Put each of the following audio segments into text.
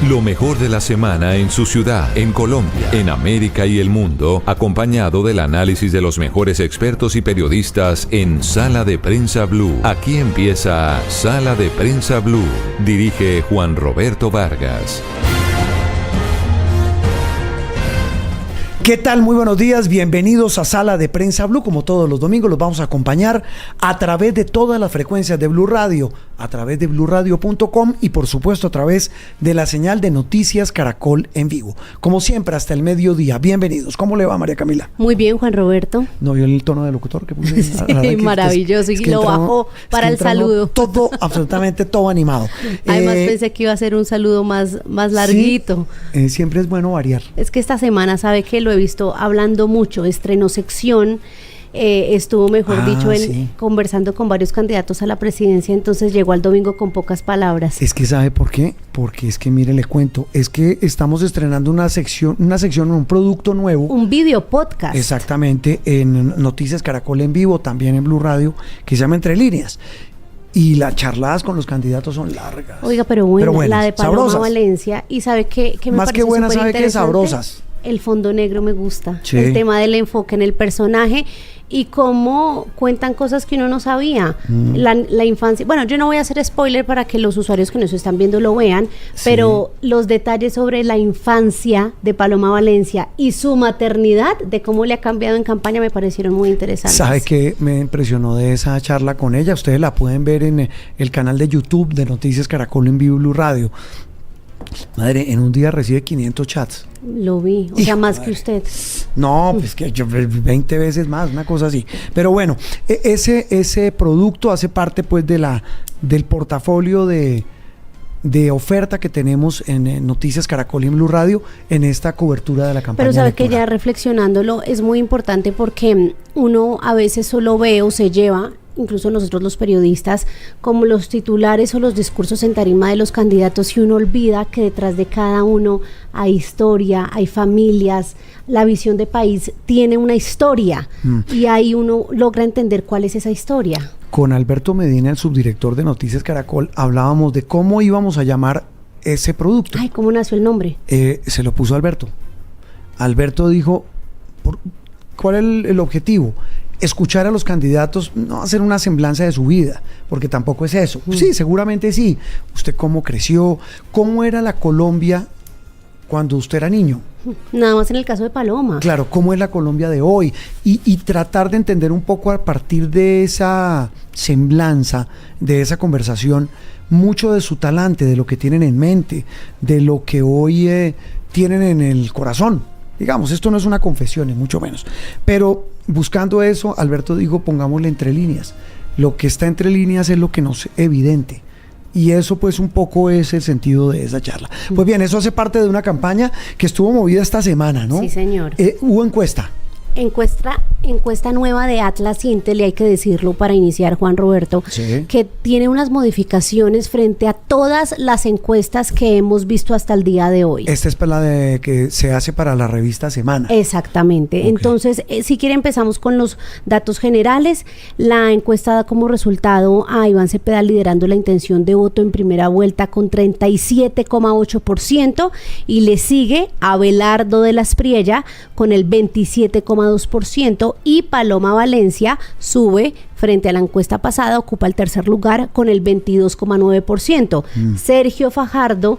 Lo mejor de la semana en su ciudad, en Colombia, en América y el mundo, acompañado del análisis de los mejores expertos y periodistas en Sala de Prensa Blue. Aquí empieza Sala de Prensa Blue. Dirige Juan Roberto Vargas. ¿Qué tal? Muy buenos días, bienvenidos a Sala de Prensa Blue. Como todos los domingos los vamos a acompañar a través de todas las frecuencias de Blue Radio, a través de bluradio.com y por supuesto a través de la señal de Noticias Caracol en vivo. Como siempre hasta el mediodía, bienvenidos. ¿Cómo le va, María Camila? Muy bien, Juan Roberto. ¿No vio el tono de locutor que puse? Sí, maravilloso, y lo bajó para el saludo. Todo, absolutamente todo animado. Además pensé que iba a ser un saludo más larguito. Sí, siempre es bueno variar. Es que esta semana, ¿sabe qué? Lo he visto hablando mucho, estrenó sección, estuvo, mejor dicho, conversando con varios candidatos a la presidencia, entonces llegó al domingo con pocas palabras. Es que ¿sabe por qué? Porque es que, mire, le cuento, es que estamos estrenando una sección, un producto nuevo. Un video podcast. Exactamente, en Noticias Caracol en vivo, también en Blue Radio, que se llama Entre Líneas. Y las charladas con los candidatos son largas. Oiga, pero buenas, la de Paloma sabrosas. Valencia, y ¿sabe qué me más parece que buenas, ¿sabe qué? Sabrosas. El fondo negro me gusta, sí. El tema del enfoque en el personaje y cómo cuentan cosas que uno no sabía, la infancia. Bueno, yo no voy a hacer spoiler para que los usuarios que nos están viendo lo vean, sí. Pero los detalles sobre la infancia de Paloma Valencia y su maternidad, de cómo le ha cambiado en campaña, me parecieron muy interesantes. ¿Sabe qué me impresionó de esa charla con ella? Ustedes la pueden ver en el canal de YouTube de Noticias Caracol en vivo Blue Radio. Madre, en un día recibe 500 chats. Lo vi, o sea, más que usted. No, pues que yo 20 veces más, una cosa así. Pero bueno, ese producto hace parte pues del portafolio de oferta que tenemos en Noticias Caracol y en Blue Radio en esta cobertura de la campaña. Pero sabe electoral. que ya reflexionándolo es muy importante porque uno a veces solo ve o se lleva, incluso nosotros los periodistas, como los titulares o los discursos en tarima de los candidatos, y uno olvida que detrás de cada uno hay historia, hay familias, la visión de país tiene una historia y ahí uno logra entender cuál es esa historia. Con Alberto Medina, el subdirector de Noticias Caracol, hablábamos de cómo íbamos a llamar ese producto. Ay, ¿cómo nació el nombre? Se lo puso Alberto. Alberto dijo, ¿cuál es el objetivo? Escuchar a los candidatos, no hacer una semblanza de su vida, porque tampoco es eso. Sí, seguramente sí. ¿Usted cómo creció? ¿Cómo era la Colombia cuando usted era niño? Nada más en el caso de Paloma. Claro, ¿cómo es la Colombia de hoy? Y tratar de entender un poco a partir de esa semblanza, de esa conversación, mucho de su talante, de lo que tienen en mente, de lo que hoy tienen en el corazón. Digamos, esto no es una confesión, ni mucho menos. Pero buscando eso, Alberto dijo, pongámosle entre líneas. Lo que está entre líneas es lo que nos es evidente. Y eso pues un poco es el sentido de esa charla. Pues bien, eso hace parte de una campaña que estuvo movida esta semana, ¿no? Sí, señor. Hubo encuesta. Encuesta nueva de Atlas Intel, y hay que decirlo para iniciar, Juan Roberto, sí, que tiene unas modificaciones frente a todas las encuestas que hemos visto hasta el día de hoy. Esta es para la de que se hace para la revista Semana. Exactamente. Okay. Entonces, si quiere empezamos con los datos generales. La encuesta da como resultado a Iván Cepeda liderando la intención de voto en primera vuelta con 37,8% y le sigue Abelardo de la Espriella con el 27,2%. Y Paloma Valencia sube frente a la encuesta pasada, ocupa el tercer lugar con el 22,9%. Sergio Fajardo,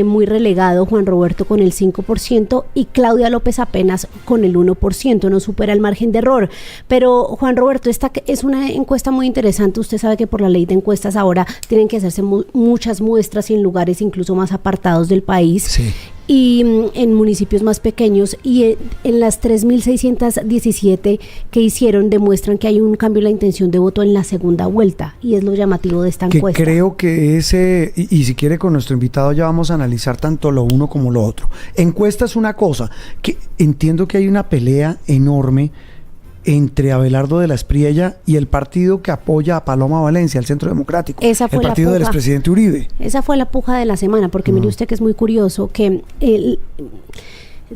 muy relegado, Juan Roberto, con el 5%, y Claudia López apenas con el 1%, no supera el margen de error. Pero, Juan Roberto, esta es una encuesta muy interesante. Usted sabe que por la ley de encuestas ahora tienen que hacerse muchas muestras y en lugares incluso más apartados del país. Sí. Y en municipios más pequeños, y en las 3.617 que hicieron demuestran que hay un cambio en la intención de voto en la segunda vuelta, y es lo llamativo de esta encuesta. Que creo que ese, y si quiere con nuestro invitado ya vamos a analizar tanto lo uno como lo otro. Encuesta es una cosa, que entiendo que hay una pelea enorme entre Abelardo de la Espriella y el partido que apoya a Paloma Valencia, el Centro Democrático, esa fue el partido del expresidente Uribe. Esa fue la puja de la semana, porque mire usted que es muy curioso que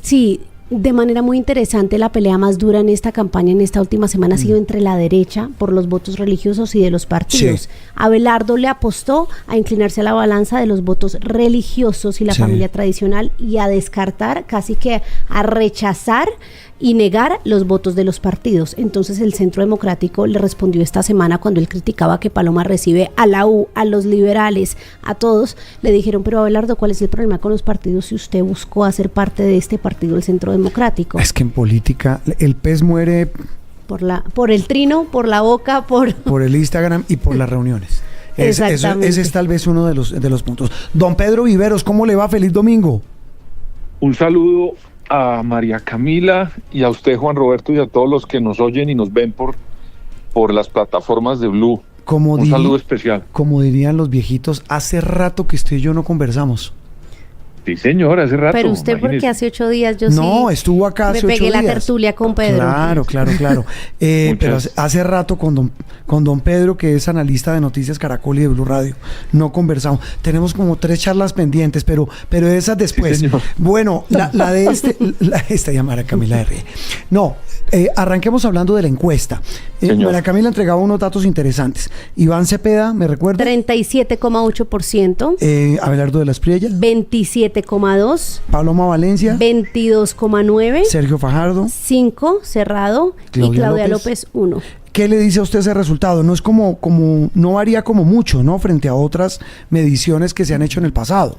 sí, De manera muy interesante, la pelea más dura en esta campaña, en esta última semana, ha sido entre la derecha por los votos religiosos y de los partidos. Sí. Abelardo le apostó a inclinarse a la balanza de los votos religiosos y la familia tradicional y a descartar, casi que a rechazar y negar los votos de los partidos. Entonces el Centro Democrático le respondió esta semana cuando él criticaba que Paloma recibe a la U, a los liberales, a todos. Le dijeron, pero Abelardo, ¿cuál es el problema con los partidos si usted buscó hacer parte de este partido, el Centro Democrático? Es que en política el pez muere por el trino, por la boca, por el Instagram y por las reuniones. Exactamente. Ese es tal vez uno de los puntos. Don Pedro Viveros, ¿cómo le va? Feliz domingo. Un saludo a María Camila y a usted, Juan Roberto, y a todos los que nos oyen y nos ven por las plataformas de Blue. Un saludo especial. Como dirían los viejitos, hace rato que usted y yo no conversamos. Sí, señor, hace rato. Pero usted, imagínese. Porque hace 8 días yo no, estuvo acá hace 8 días. Me pegué la tertulia con Pedro. Claro. Pero hace rato con don Pedro, que es analista de Noticias Caracol y de Blue Radio, no conversamos. Tenemos como 3 charlas pendientes, pero esas después. Sí, bueno, la de esta llamada Camila R. No, arranquemos hablando de la encuesta. María Camila entregaba unos datos interesantes. Iván Cepeda, ¿me recuerda? 37,8%. Abelardo de las Priellas. 27,2%. Paloma Valencia. 22,9%. Sergio Fajardo. 5%, cerrado. Y Claudia López 1%. ¿Qué le dice a usted ese resultado? No es como no varía como mucho, ¿no? Frente a otras mediciones que se han hecho en el pasado.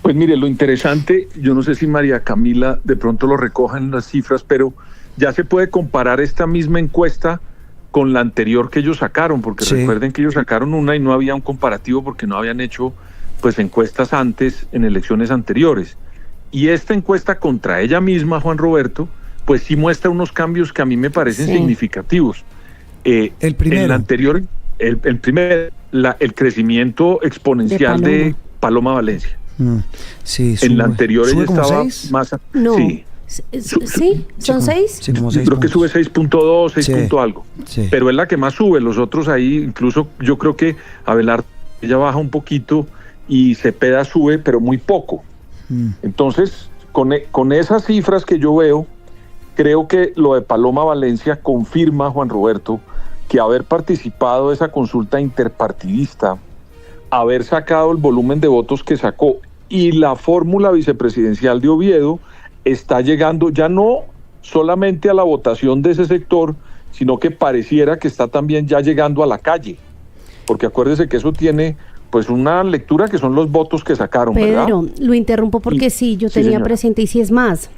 Pues mire, lo interesante, yo no sé si María Camila de pronto lo recoja en las cifras, pero ya se puede comparar esta misma encuesta con la anterior que ellos sacaron, porque recuerden que ellos sacaron una y no había un comparativo porque no habían hecho pues encuestas antes en elecciones anteriores. Y esta encuesta contra ella misma, Juan Roberto, pues sí muestra unos cambios que a mí me parecen significativos. El primero. En la anterior, el crecimiento exponencial de Paloma Valencia. Sí, en la anterior ella estaba 6? más... No. Sí. ¿Sí? ¿Son 6? Sí, como 6 creo que sube 6.2, 6 punto algo. Sí. Pero es la que más sube. Los otros ahí, incluso yo creo que Abelardo, ella baja un poquito y Cepeda sube, pero muy poco. Entonces, con esas cifras que yo veo, creo que lo de Paloma Valencia confirma, Juan Roberto, que haber participado de esa consulta interpartidista, haber sacado el volumen de votos que sacó y la fórmula vicepresidencial de Oviedo está llegando ya no solamente a la votación de ese sector, sino que pareciera que está también ya llegando a la calle, porque acuérdese que eso tiene pues una lectura que son los votos que sacaron, ¿verdad? Pedro, lo interrumpo porque yo tenía señora. Presente y si es más.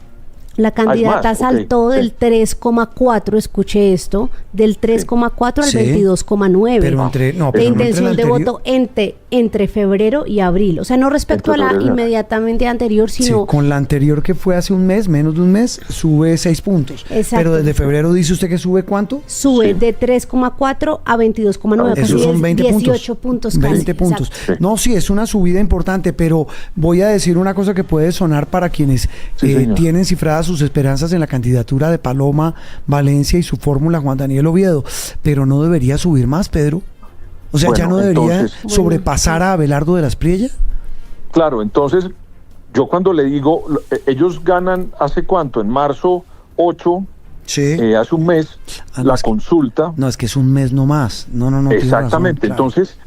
La candidata saltó del 3,4, escuché esto, del 3,4 al 22,9. Pero de intención de voto entre febrero y abril. O sea, no respecto a la inmediatamente anterior, sino... Sí, con la anterior que fue hace un mes, menos de un mes, sube 6 puntos. Exacto. Pero desde febrero dice usted que sube ¿cuánto? Sube de 3,4 a 22,9. Esos son 20 18 puntos casi. 20 puntos. No, sí, es una subida importante, pero voy a decir una cosa que puede sonar para quienes tienen cifradas sus esperanzas en la candidatura de Paloma Valencia y su fórmula Juan Daniel Oviedo, pero no debería subir más, Pedro. O sea, ya no debería sobrepasar a Abelardo de las Priellas. Claro, entonces yo cuando le digo, ellos ganan ¿hace cuánto? En marzo 8, hace un mes, la consulta. No, es que es un mes no más. No. Exactamente, razón, claro. Entonces,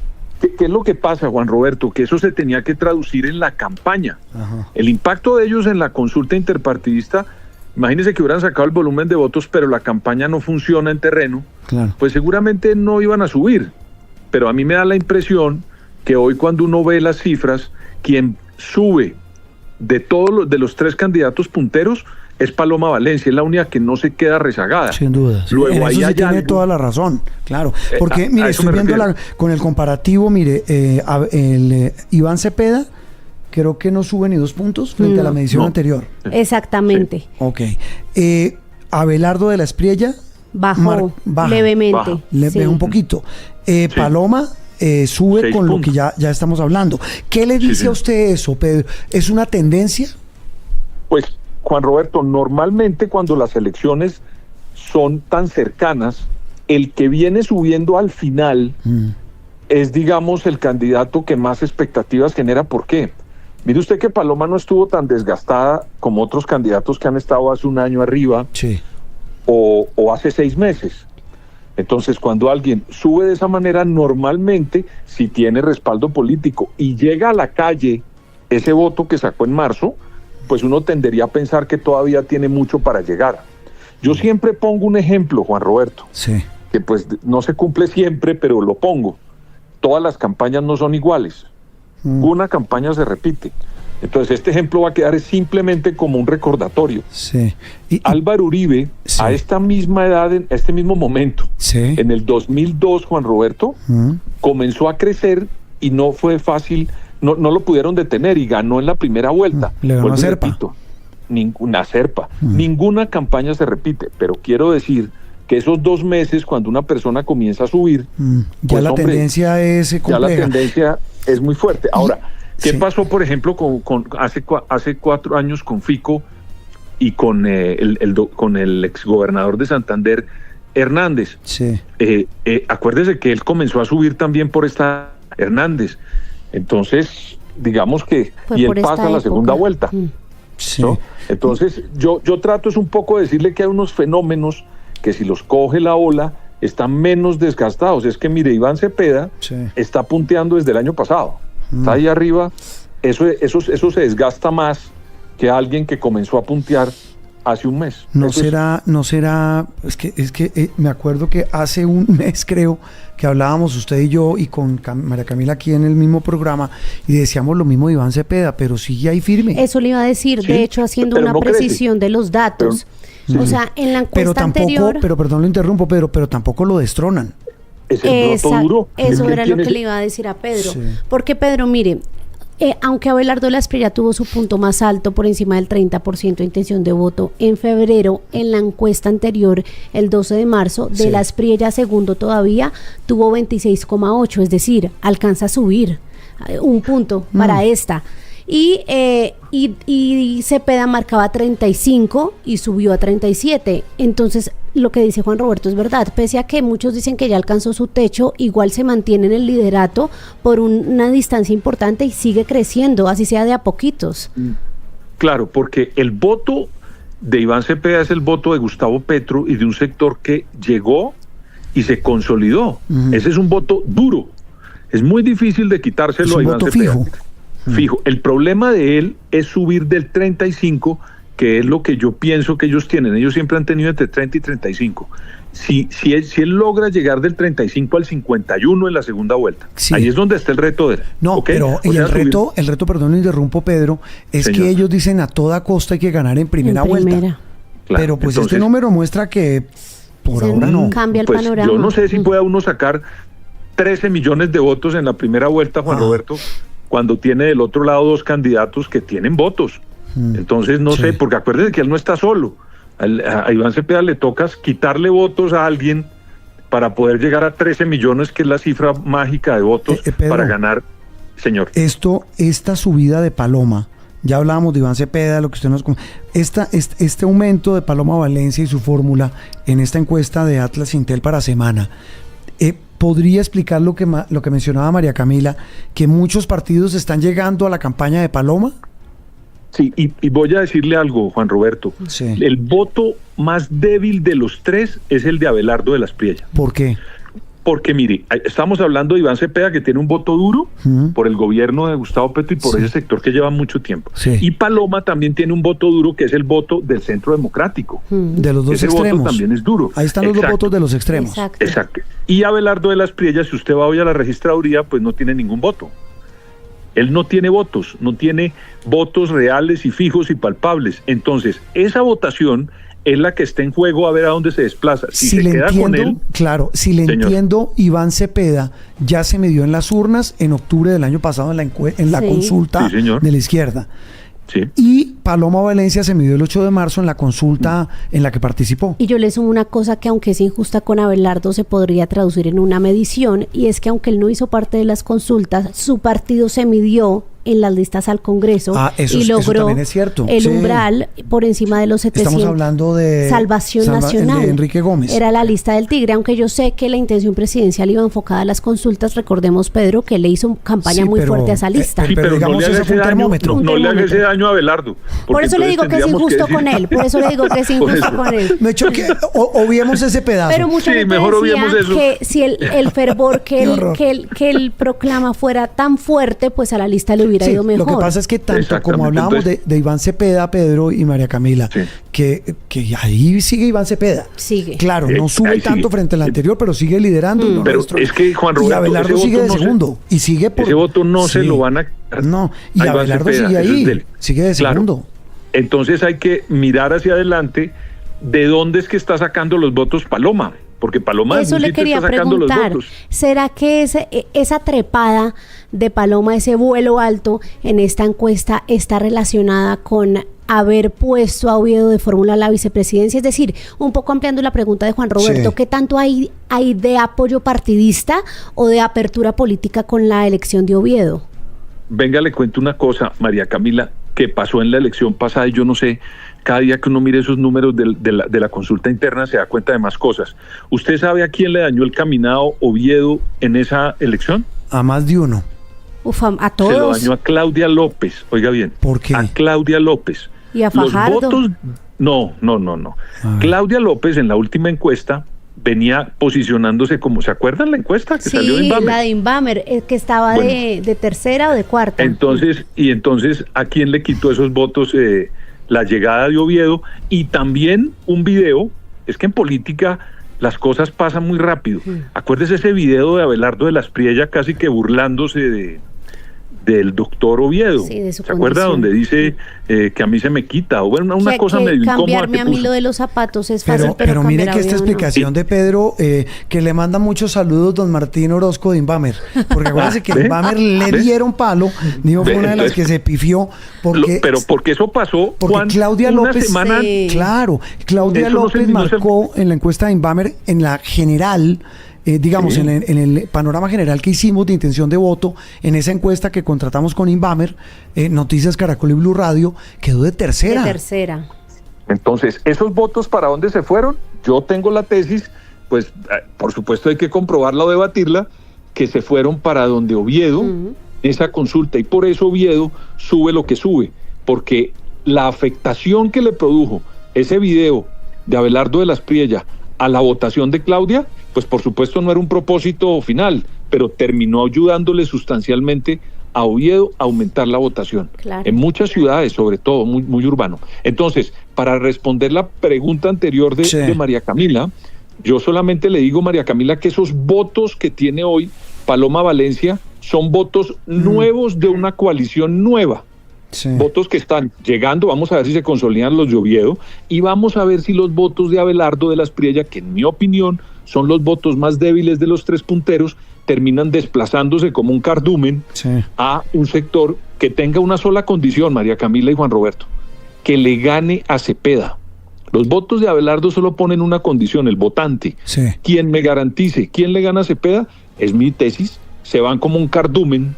¿qué es lo que pasa, Juan Roberto? Que eso se tenía que traducir en la campaña. Ajá. El impacto de ellos en la consulta interpartidista, imagínense que hubieran sacado el volumen de votos, pero la campaña no funciona en terreno, pues seguramente no iban a subir. Pero a mí me da la impresión que hoy cuando uno ve las cifras, quien sube de los 3 candidatos punteros es Paloma Valencia, es la única que no se queda rezagada. Sin duda. Luego en ahí eso sí tiene toda la razón, claro. Porque, mire, estoy viendo con el comparativo, mire, Iván Cepeda, creo que no sube ni 2 puntos frente a la medición anterior. Exactamente. Sí. Ok. Abelardo de las Priellas baja levemente. Baja un poquito. Paloma sube 6 con puntos. lo que ya estamos hablando. ¿Qué le dice a usted eso, Pedro? ¿Es una tendencia? Pues, Juan Roberto, normalmente cuando las elecciones son tan cercanas, el que viene subiendo al final es, digamos, el candidato que más expectativas genera. ¿Por qué? Mire usted que Paloma no estuvo tan desgastada como otros candidatos que han estado hace un año arriba, Sí. o hace 6 meses. Entonces, cuando alguien sube de esa manera, normalmente, si tiene respaldo político y llega a la calle ese voto que sacó en marzo, pues uno tendería a pensar que todavía tiene mucho para llegar. Yo siempre pongo un ejemplo, Juan Roberto, Sí. que pues no se cumple siempre, pero lo pongo. Todas las campañas no son iguales. Una campaña se repite. Entonces, este ejemplo va a quedar simplemente como un recordatorio. Sí. Álvaro Uribe, Sí. a esta misma edad, a este mismo momento, Sí. en el 2002, Juan Roberto, comenzó a crecer y no fue fácil, no lo pudieron detener y ganó en la primera vuelta. Le ganó Vuelvo a y Serpa. repito, ninguna Serpa, ninguna campaña se repite, pero quiero decir que esos 2 meses, cuando una persona comienza a subir, Ya pues, la hombre, tendencia es ya la compleja. tendencia es muy fuerte. Ahora, ¿qué Sí. pasó, por ejemplo, hace 4 años con Fico y con el exgobernador de Santander, Hernández? Sí. Acuérdese que él comenzó a subir también por esta Hernández. Entonces, digamos que, Fue y él por esta pasa a la época. segunda vuelta. Sí. ¿No? Entonces, yo trato es un poco de decirle que hay unos fenómenos que si los coge la ola, están menos desgastados. Es que, mire, Iván Cepeda Sí. está punteando desde el año pasado. Está ahí arriba. Eso se desgasta más que alguien que comenzó a puntear hace un mes. No Eso es- será, es que me acuerdo que hace un mes creo que hablábamos usted y yo y con María Camila aquí en el mismo programa y decíamos lo mismo de Iván Cepeda, pero sigue ahí firme. Eso le iba a decir, Sí, de hecho, haciendo pero una no crece. precisión de los datos. O sea, en la Pero encuesta tampoco, anterior... pero perdón lo interrumpo, pero tampoco lo destronan. es el broto duro. Es Eso que era lo tiene que ese- le iba a decir a Pedro. Sí. Porque Pedro, mire, aunque Abelardo de la Espriella tuvo su punto más alto por encima del 30% de intención de voto, en febrero, en la encuesta anterior, el 12 de marzo, de Sí. la Espriella segundo todavía, tuvo 26,8, es decir, alcanza a subir un punto para esta. Y Cepeda marcaba 35 y subió a 37. Entonces, lo que dice Juan Roberto es verdad. Pese a que muchos dicen que ya alcanzó su techo, igual se mantiene en el liderato por una distancia importante y sigue creciendo, así sea de a poquitos. Claro, porque el voto de Iván Cepeda es el voto de Gustavo Petro y de un sector que llegó y se consolidó. Ese es un voto duro. Es muy difícil de quitárselo Es a un Iván voto Cepeda. fijo. Fijo. El problema de él es subir del 35, que es lo que yo pienso que ellos tienen. Ellos siempre han tenido entre 30 y 35. Si él logra llegar del 35 al 51 en la segunda vuelta, Sí. ahí es donde está el reto de él. No, ¿ok? pero O sea, el reto, perdón, lo interrumpo, Pedro, es Señor. que ellos dicen a toda costa hay que ganar en primera vuelta. Claro, Pero pues entonces, este número muestra que por Se ahora no. cambia el pues, panorama. yo no sé si Mm. pueda uno sacar 13 millones de votos en la primera vuelta, Juan Ah. Roberto, cuando tiene del otro lado 2 candidatos que tienen votos. Entonces, no Sí. sé, porque acuérdense que él no está solo. A Iván Cepeda le toca quitarle votos a alguien para poder llegar a 13 millones, que es la cifra mágica de votos Pedro, para ganar, señor. Esta subida de Paloma, ya hablábamos de Iván Cepeda, lo que usted nos este aumento de Paloma Valencia y su fórmula en esta encuesta de Atlas Intel para semana, ¿podría explicar lo que mencionaba María Camila, que muchos partidos están llegando a la campaña de Paloma? Sí, y voy a decirle algo, Juan Roberto. Sí. El voto más débil de los 3 es el de Abelardo de la Espriella. ¿Por qué? Porque mire, estamos hablando de Iván Cepeda, que tiene un voto duro por el gobierno de Gustavo Petro y por Sí. ese sector que lleva mucho tiempo. Sí. Y Paloma también tiene un voto duro, que es el voto del Centro Democrático. De los dos Ese extremos. voto también es duro. Ahí están los dos Exacto. votos de los extremos. Exacto. Exacto. Y Abelardo de la Espriella, si usted va hoy a la registraduría, pues no tiene ningún voto. Él no tiene votos, no tiene votos reales y fijos y palpables. Entonces, esa votación es la que está en juego, a ver a dónde se desplaza. Si se le queda entiendo, con él, claro, si le Señor. entiendo, Iván Cepeda ya se midió en las urnas en octubre del año pasado en la Sí. consulta Sí, señor. de la izquierda. sí. Y Paloma Valencia se midió el 8 de marzo en la consulta en la que participó. Y yo le sumo una cosa que aunque es injusta con Abelardo se podría traducir en una medición, y es que aunque él no hizo parte de las consultas, su partido se midió en las listas al Congreso eso y logró también es cierto. el umbral por encima de los 700. Estamos hablando de Salvación Nacional. De Enrique Gómez. Era la lista del Tigre, aunque yo sé que la intención presidencial iba enfocada a las consultas. Recordemos, Pedro, que le hizo campaña muy fuerte a esa lista. Pero digamos, ese fue un termómetro. No le haga ese daño a Abelardo. Por eso le digo que es injusto con él. Por eso le digo que es injusto con él. Me he hecho que obviemos ese pedazo. Pero mucha gente mejor obviemos decía eso. que si el fervor que él proclama fuera tan fuerte, pues a la lista le hubiera ido mejor. Lo que pasa es que tanto como hablábamos de Iván Cepeda, Pedro y María Camila, que ahí sigue Iván Cepeda. Sigue. Claro, no sube tanto frente al anterior, pero sigue liderando. Pero es que Juan Roberto, y Abelardo sigue de segundo. Y sigue por... Ese voto no se lo van a... No, y Abelardo sigue ahí, sigue de segundo. Entonces hay que mirar hacia adelante de dónde es que está sacando los votos Paloma. Porque Paloma eso le quería preguntar. ¿Será que esa trepada de Paloma, ese vuelo alto en esta encuesta está relacionada con haber puesto a Oviedo de fórmula a la vicepresidencia? Es decir, un poco ampliando la pregunta de Juan Roberto, ¿qué tanto hay de apoyo partidista o de apertura política con la elección de Oviedo? Venga, le cuento una cosa, María Camila, que pasó en la elección pasada y yo no sé, cada día que uno mire esos números de la consulta interna se da cuenta de más cosas. ¿Usted sabe a quién le dañó el caminado Oviedo en esa elección? A más de uno. A todos. Se lo dañó a Claudia López, oiga bien. ¿Por qué? A Claudia López. ¿Y a Fajardo? Los votos, no. Claudia López en la última encuesta venía posicionándose como, ¿se acuerdan la encuesta que salió de Inbamer? Sí, la de Inbamer, que estaba de tercera o de cuarta. Entonces, ¿a quién le quitó esos votos la llegada de Oviedo? Y también un video, es que en política las cosas pasan muy rápido. Acuérdese ese video de Abelardo de la Espriella casi que burlándose del doctor Oviedo. Sí, de su ¿Se acuerda? condición. Donde dice que a mí se me quita, o bueno, una cosa medio incómoda. Cambiarme a mí lo de los zapatos es fácil, pero mire que esta explicación no. de Pedro, que le manda muchos saludos don Martín Orozco de Inbamer, porque acuérdense que Inbamer le dieron palo, digo, fue una de las que se pifió, pero porque eso pasó, porque Juan, Claudia López, semana, claro, Claudia López marcó en la encuesta de Inbamer, en la general, digamos, en el panorama general que hicimos de intención de voto, en esa encuesta que contratamos con Inbamer, Noticias Caracol y Blue Radio, quedó de tercera. Entonces, ¿esos votos para dónde se fueron? Yo tengo la tesis, pues por supuesto hay que comprobarla o debatirla, que se fueron para donde Oviedo, esa consulta, y por eso Oviedo sube lo que sube, porque la afectación que le produjo ese video de Abelardo de la Espriella a la votación de Claudia, pues por supuesto no era un propósito final, pero terminó ayudándole sustancialmente a Oviedo a aumentar la votación. Claro. En muchas ciudades, sobre todo, muy, muy urbano. Entonces, para responder la pregunta anterior de María Camila, yo solamente le digo, María Camila, que esos votos que tiene hoy Paloma Valencia son votos nuevos de una coalición nueva. Votos que están llegando, vamos a ver si se consolidan los de Oviedo, y vamos a ver si los votos de Abelardo de la Espriella, que en mi opinión son los votos más débiles de los tres punteros, terminan desplazándose como un cardumen a un sector que tenga una sola condición, María Camila y Juan Roberto, que le gane a Cepeda. Los votos de Abelardo solo ponen una condición, el votante. Quien me garantice quién le gana a Cepeda, es mi tesis, se van como un cardumen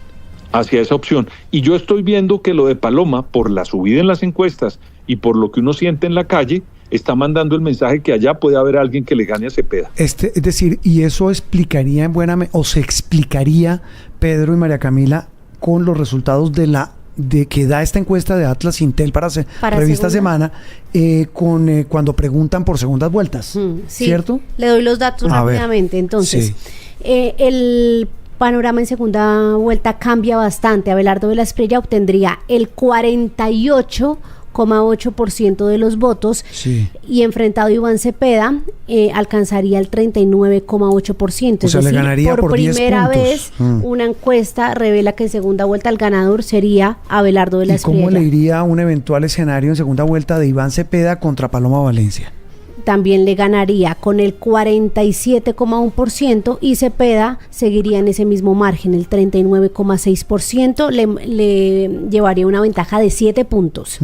hacia esa opción. Y yo estoy viendo que lo de Paloma, por la subida en las encuestas y por lo que uno siente en la calle, está mandando el mensaje que allá puede haber alguien que le gane a Cepeda. Es decir, y eso explicaría o se explicaría, Pedro y María Camila, con los resultados de que da esta encuesta de Atlas Intel para Revista Semana, cuando preguntan por segundas vueltas, ¿cierto? Le doy los datos rápidamente. Entonces, el panorama en segunda vuelta cambia bastante. Abelardo de la Espriella obtendría el 48,8% de los votos y enfrentado a Iván Cepeda alcanzaría el 39,8%. O sea, le ganaría por 10 primera puntos. vez una encuesta revela que en segunda vuelta el ganador sería Abelardo de la Espriella. ¿Y cómo le iría un eventual escenario en segunda vuelta de Iván Cepeda contra Paloma Valencia? también le ganaría con el 47,1% y Cepeda seguiría en ese mismo margen, el 39,6%, le llevaría una ventaja de 7 puntos.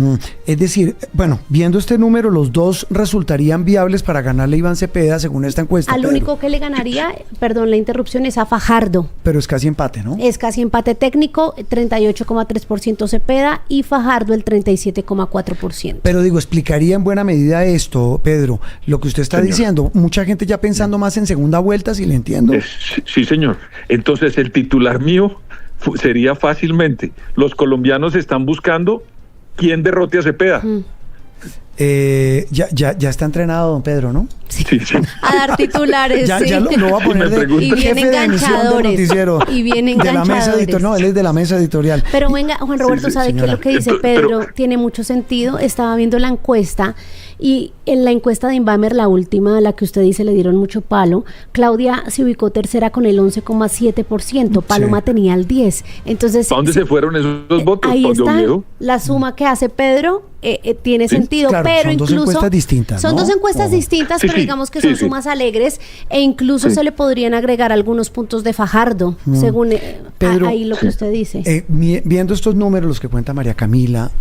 Es decir, bueno, viendo este número, los dos resultarían viables para ganarle a Iván Cepeda, según esta encuesta. Al Pedro. único que le ganaría, perdón la interrupción, es a Fajardo. Pero es casi empate, ¿no? Es casi empate técnico, 38,3% Cepeda y Fajardo el 37,4%. Pero digo, explicaría en buena medida esto, Pedro, lo que usted está Señor. diciendo. Mucha gente ya pensando más en segunda vuelta, si le entiendo. Sí, señor. Entonces el titular mío sería fácilmente: los colombianos están buscando quién derrote a Cepeda. Ya está entrenado, don Pedro, ¿no? Sí. A dar titulares. Ya sí. lo va a poner de Y bien jefe de emisión del enganchadores. noticiero. Y bien de la mesa enganchadores. editorial. No, él es de la mesa editorial. Pero venga, Juan Roberto, Sí, ¿sabe qué es señora. lo que dice Pero- Pedro? Tiene mucho sentido. Estaba viendo la encuesta y en la encuesta de Inbamer, la última, a la que usted dice le dieron mucho palo, Claudia se ubicó tercera con el 11,7%, Paloma Sí. tenía el 10%. Entonces, ¿Para dónde se fueron esos votos? ahí ¿Para está Oviedo? la suma que hace Pedro. Tiene Sí, sentido, claro, pero son dos incluso encuestas distintas, son ¿no? dos encuestas Ojo. distintas, Sí, pero sí, digamos que sí, son sí. sumas alegres e incluso Sí. se le podrían agregar algunos puntos de Fajardo, según Pedro, ahí lo que usted dice. Viendo estos números, los que cuenta María Camila,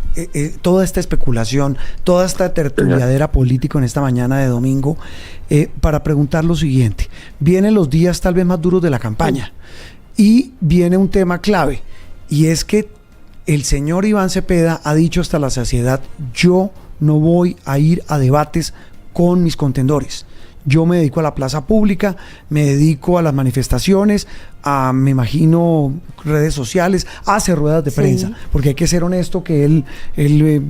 toda esta especulación, toda esta tertuliadera política en esta mañana de domingo, para preguntar lo siguiente: vienen los días tal vez más duros de la campaña y viene un tema clave, y es que el señor Iván Cepeda ha dicho hasta la saciedad: yo no voy a ir a debates con mis contendores. Yo me dedico a la plaza pública, me dedico a las manifestaciones, me imagino, redes sociales, hace ruedas de Sí. prensa, porque hay que ser honesto que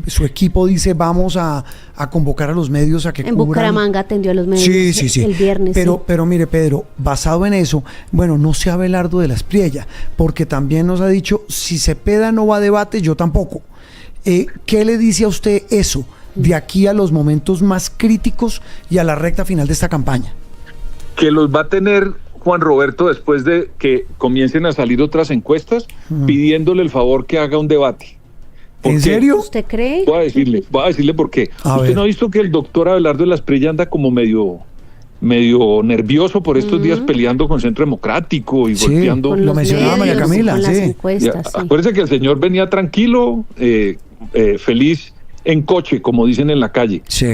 su equipo dice: vamos a convocar a los medios a que En cubran. Bucaramanga atendió a los medios Sí. el viernes. Pero mire, Pedro, basado en eso, bueno, no sea Abelardo de la Espriella, porque también nos ha dicho: si Cepeda no va a debate, yo tampoco. ¿Qué le dice a usted eso de aquí a los momentos más críticos y a la recta final de esta campaña? Que los va a tener Juan Roberto después de que comiencen a salir otras encuestas pidiéndole el favor que haga un debate. ¿Por ¿En qué? serio? ¿Usted cree? Voy a decirle por qué. A ¿Usted ver. no ha visto que el doctor Abelardo de la Espriella anda como medio nervioso por estos días, peleando con Centro Democrático y Sí, golpeando? Con Lo los mencionaba María medios, Camila, con las sí. encuestas, sí. Acuérdese que el señor venía tranquilo, feliz en coche, como dicen en la calle. Sí.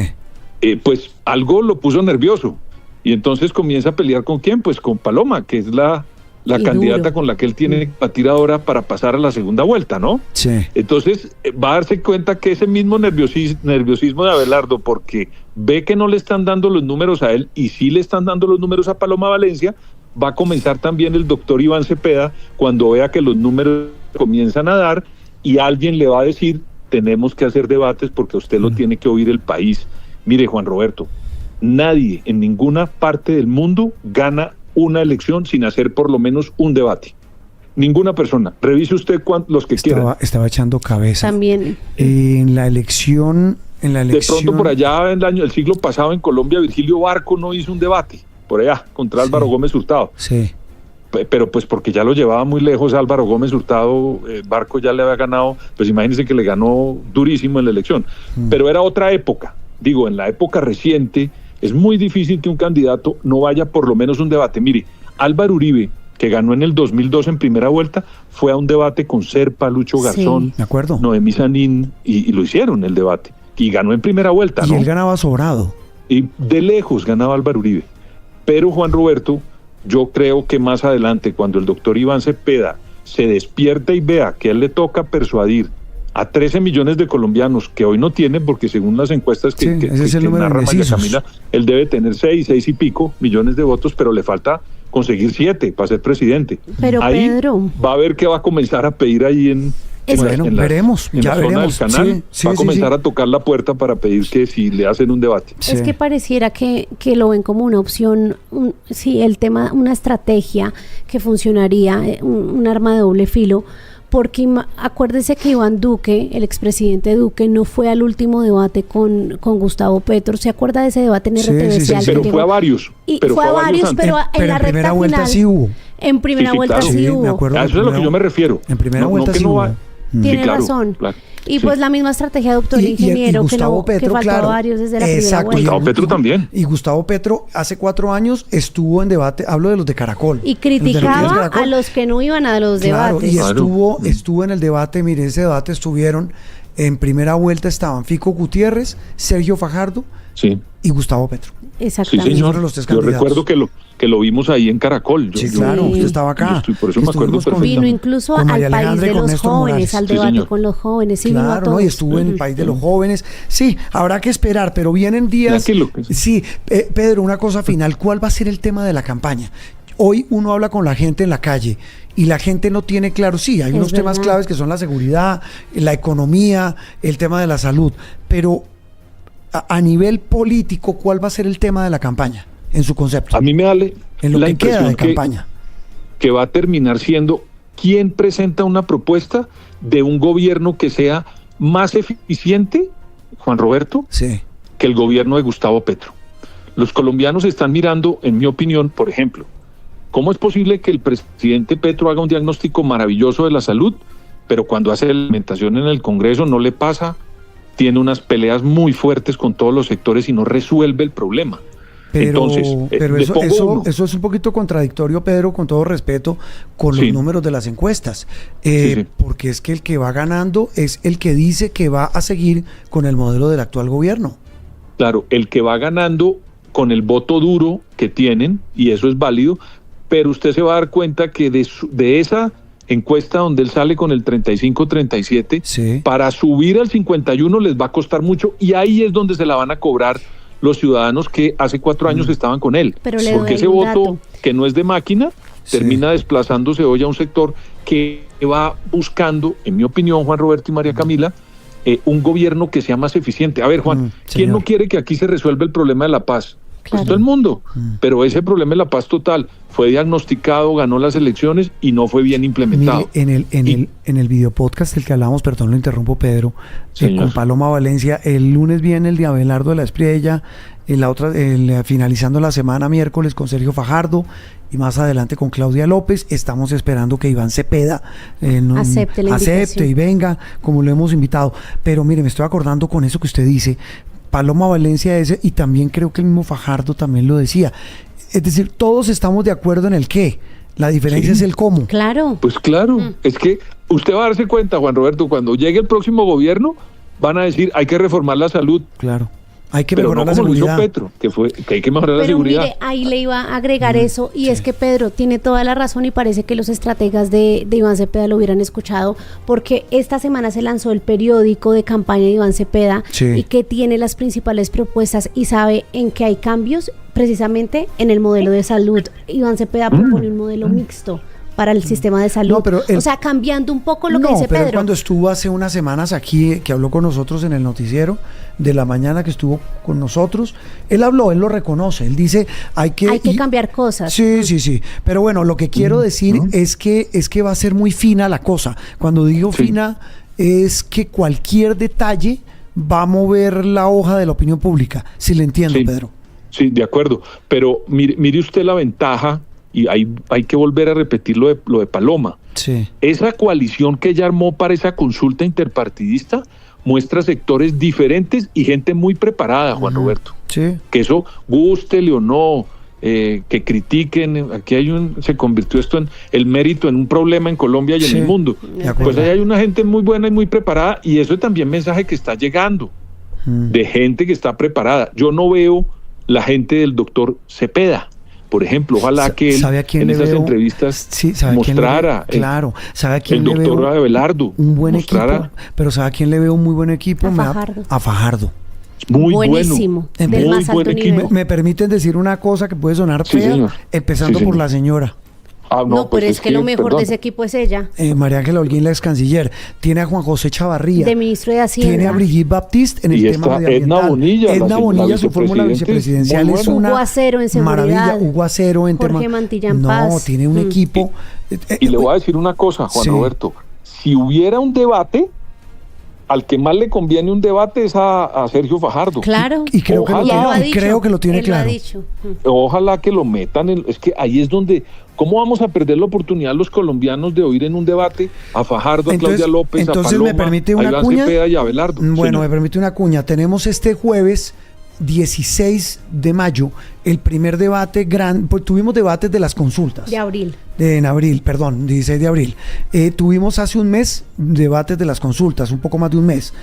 Pues algo lo puso nervioso. Y entonces comienza a pelear ¿con quién? Pues con Paloma, que es la Y candidata duro. con la que él tiene que batir ahora para pasar a la segunda vuelta, ¿no? Sí. Entonces va a darse cuenta que ese mismo nerviosismo de Abelardo, porque ve que no le están dando los números a él y sí le están dando los números a Paloma Valencia, va a comenzar también el doctor Iván Cepeda cuando vea que los números comienzan a dar y alguien le va a decir: tenemos que hacer debates porque a usted lo tiene que oír el país. Mire, Juan Roberto, nadie en ninguna parte del mundo gana una elección sin hacer por lo menos un debate. Ninguna persona. Revise usted los que quiera. Estaba echando cabeza. También. En la elección. De pronto por allá en el siglo pasado en Colombia, Virgilio Barco no hizo un debate, por allá, contra Álvaro Gómez Hurtado. Sí. Pero pues porque ya lo llevaba muy lejos Álvaro Gómez Hurtado, Barco ya le había ganado, pues imagínense que le ganó durísimo en la elección. Pero era otra época. Digo, en la época reciente es muy difícil que un candidato no vaya por lo menos un debate. Mire, Álvaro Uribe, que ganó en el 2002 en primera vuelta, fue a un debate con Serpa, Lucho Sí. Garzón, ¿De acuerdo? Noemí Sanín, y lo hicieron el debate. Y ganó en primera vuelta, Y ¿no? él ganaba sobrado. Y de lejos ganaba Álvaro Uribe. Pero Juan Roberto, yo creo que más adelante, cuando el doctor Iván Cepeda se despierta y vea que a él le toca persuadir a 13 millones de colombianos que hoy no tienen, porque según las encuestas Sí, ese es el número de narra María indecisos. Camila, él debe tener 6 y pico millones de votos, pero le falta conseguir 7 para ser presidente. Pero ahí Pedro, va a ver que va a comenzar a pedir ahí en Bueno, veremos, en ya la zona veremos. del canal, Sí, sí, va a sí, comenzar sí. a tocar la puerta para pedir que si le hacen un debate. Sí. es que pareciera que lo ven como una opción, sí, el tema, una estrategia que funcionaría, un arma de doble filo, porque acuérdese que Iván Duque, el expresidente Duque, no fue al último debate con Gustavo Petro. ¿Se acuerda de ese debate en Sí, RTV? sí, sí, al sí. que Pero llegó? fue a varios. Y pero fue a varios, antes. pero en Pero la en primera recta vuelta final, sí hubo. en primera Sí, sí, vuelta claro. sí Sí, hubo. me acuerdo. A eso es a lo que yo me refiero. En primera No, vuelta que sí no hubo. va- Tiene Sí, claro, razón. claro. Y pues la misma estrategia, doctor ingeniero, y Gustavo que Petro, faltó claro, a varios desde la exacto, primera Gustavo vuelta. Petro también. Y Gustavo Petro hace 4 años estuvo en debate, hablo de los de Caracol. Y los de Noticias criticaba Caracol. a los que no iban a los Claro, debates. y Claro. estuvo en el debate, mire, ese debate estuvieron, en primera vuelta estaban Fico Gutiérrez, Sergio Fajardo Sí. y Gustavo Petro. Sí, Exactamente. señor. Fueron los 3 Yo candidatos. recuerdo que lo vimos ahí en Caracol. Sí, Yo- claro, Sí. usted estaba acá. Por eso me acuerdo Estuvimos con- perfectamente. Vino incluso con al María país Alejandra y de con los Néstor jóvenes, Morales. al Sí, debate señor. con los jóvenes, sí, vino a Claro, ¿no? Y todos. estuvo en el Ujú. país de los jóvenes. Sí, habrá que esperar, pero vienen días. Tranquilo. Sí, Pedro, una cosa final. ¿Cuál va a ser el tema de la campaña? Hoy uno habla con la gente en la calle y la gente no tiene claro. Sí, hay Es unos temas verdad. claves que son la seguridad, la economía, el tema de la salud. Pero a nivel político, ¿cuál va a ser el tema de la campaña en su concepto? A mí me da En lo la que queda impresión de campaña. que va a terminar siendo quién presenta una propuesta de un gobierno que sea más eficiente, Juan Roberto, Sí. que el gobierno de Gustavo Petro. Los colombianos están mirando, en mi opinión, por ejemplo, ¿cómo es posible que el presidente Petro haga un diagnóstico maravilloso de la salud, pero cuando hace la implementación en el Congreso no le pasa, tiene unas peleas muy fuertes con todos los sectores y no resuelve el problema? Pero, Entonces, pero le eso, pongo eso, uno. eso es un poquito contradictorio, Pedro, con todo respeto, con Sí. los números de las encuestas. Sí. Porque es que el que va ganando es el que dice que va a seguir con el modelo del actual gobierno. Claro, el que va ganando con el voto duro que tienen, y eso es válido, pero usted se va a dar cuenta que de esa encuesta donde él sale con el 35-37, Sí. para subir al 51 les va a costar mucho, y ahí es donde se la van a cobrar los ciudadanos que hace 4 años estaban con él. Pero le Porque doy ese un voto dato. que no es de máquina Sí. termina desplazándose hoy a un sector que va buscando, en mi opinión, Juan Roberto y María Camila, un gobierno que sea más eficiente. A ver, Juan, ¿quién señor. no quiere que aquí se resuelva el problema de la paz? Claro. Pues todo el mundo. Pero ese problema de la paz total fue diagnosticado, ganó las elecciones y no fue bien implementado. Mire, Y- en el video podcast del que hablamos, perdón, lo interrumpo, Pedro, Señor. con Paloma Valencia, el lunes viene el de Abelardo de la Espriella, finalizando la semana miércoles con Sergio Fajardo y más adelante con Claudia López. Estamos esperando que Iván Cepeda Acepte la invitación. y venga, como lo hemos invitado. Pero mire, me estoy acordando con eso que usted dice, Paloma Valencia y también creo que el mismo Fajardo también lo decía. Es decir, todos estamos de acuerdo en el qué, la diferencia Sí. es el cómo. Claro. Pues claro, es que usted va a darse cuenta, Juan Roberto, cuando llegue el próximo gobierno, van a decir hay que reformar la salud, Claro. Hay que pero mejorar no la como lo hizo seguridad. Petro, que hay que mejorar la Pero seguridad. mire, ahí le iba a agregar eso, y es que Pedro tiene toda la razón y parece que los estrategas de Iván Cepeda lo hubieran escuchado, porque esta semana se lanzó el periódico de campaña de Iván Cepeda Sí. y que tiene las principales propuestas y sabe en qué hay cambios, precisamente en el modelo de salud. Iván Cepeda propone un modelo mixto para el sistema de salud, No, pero o sea, cambiando un poco lo que No, dice pero él Pedro. cuando estuvo hace unas semanas aquí, que habló con nosotros en el noticiero de la mañana que estuvo con nosotros, él habló, él lo reconoce, él dice hay que Cambiar cosas. Sí. Pero bueno, lo que quiero decir es que va a ser muy fina la cosa. Cuando digo Sí. fina, es que cualquier detalle va a mover la hoja de la opinión pública. Si le entiendo, Sí. Pedro. Sí, de acuerdo, pero mire usted la ventaja, y hay que volver a repetir lo de Paloma. Sí. Esa coalición que ella armó para esa consulta interpartidista muestra sectores diferentes y gente muy preparada, Juan Roberto. Sí. Que eso, gústele o no, que critiquen, aquí se convirtió esto en el mérito en un problema en Colombia y Sí, en el mundo. de acuerdo. Pues ahí hay una gente muy buena y muy preparada, y eso es también mensaje que está llegando, de gente que está preparada. Yo no veo la gente del doctor Cepeda, por ejemplo, ojalá que él ¿Sabe a quién en le esas veo? entrevistas Sí, ¿sabe a quién le veo? mostrara Claro, ¿sabe a quién el le doctor veo? Abelardo, Un buen mostrara equipo, pero ¿sabe a quién le veo un muy buen equipo? A Fajardo. A Fajardo. muy Buenísimo, bueno, del muy más buen alto equipo. nivel. Me permiten decir una cosa que puede sonar Sí, fea, señor. empezando Sí, por señor. la señora. Ah, No, pues pero es que lo mejor perdón. de ese equipo es ella, María Ángela Holguín, la ex canciller. Tiene a Juan José Chavarría. de ministro de Hacienda. Tiene a Brigitte Baptiste en el Y tema está medioambiental. Edna Bonilla, Edna la Bonilla, su fórmula vicepresidente, vicepresidencial muy es buena. una Hugo Acero en seguridad. maravilla. Hugo Acero en Jorge tema. Mantilla en No, paz. tiene un equipo. Y le voy a decir una cosa, Juan Sí. Roberto. Si hubiera un debate, al que más le conviene un debate es a Sergio Fajardo. Claro. Y creo que lo tiene Él claro. Lo ha dicho. Ojalá que lo metan. Es que ahí es donde... ¿Cómo vamos a perder la oportunidad los colombianos de oír en un debate a Fajardo, a Claudia López, a Paloma, me permite a una Iván cuña. Cepeda y a Abelardo? Bueno, Señor. me permite una cuña. Tenemos este jueves 16 de mayo el primer debate pues tuvimos debates de las consultas. De abril. En abril, perdón, 16 de abril. Tuvimos hace un mes debates de las consultas, un poco más de un mes.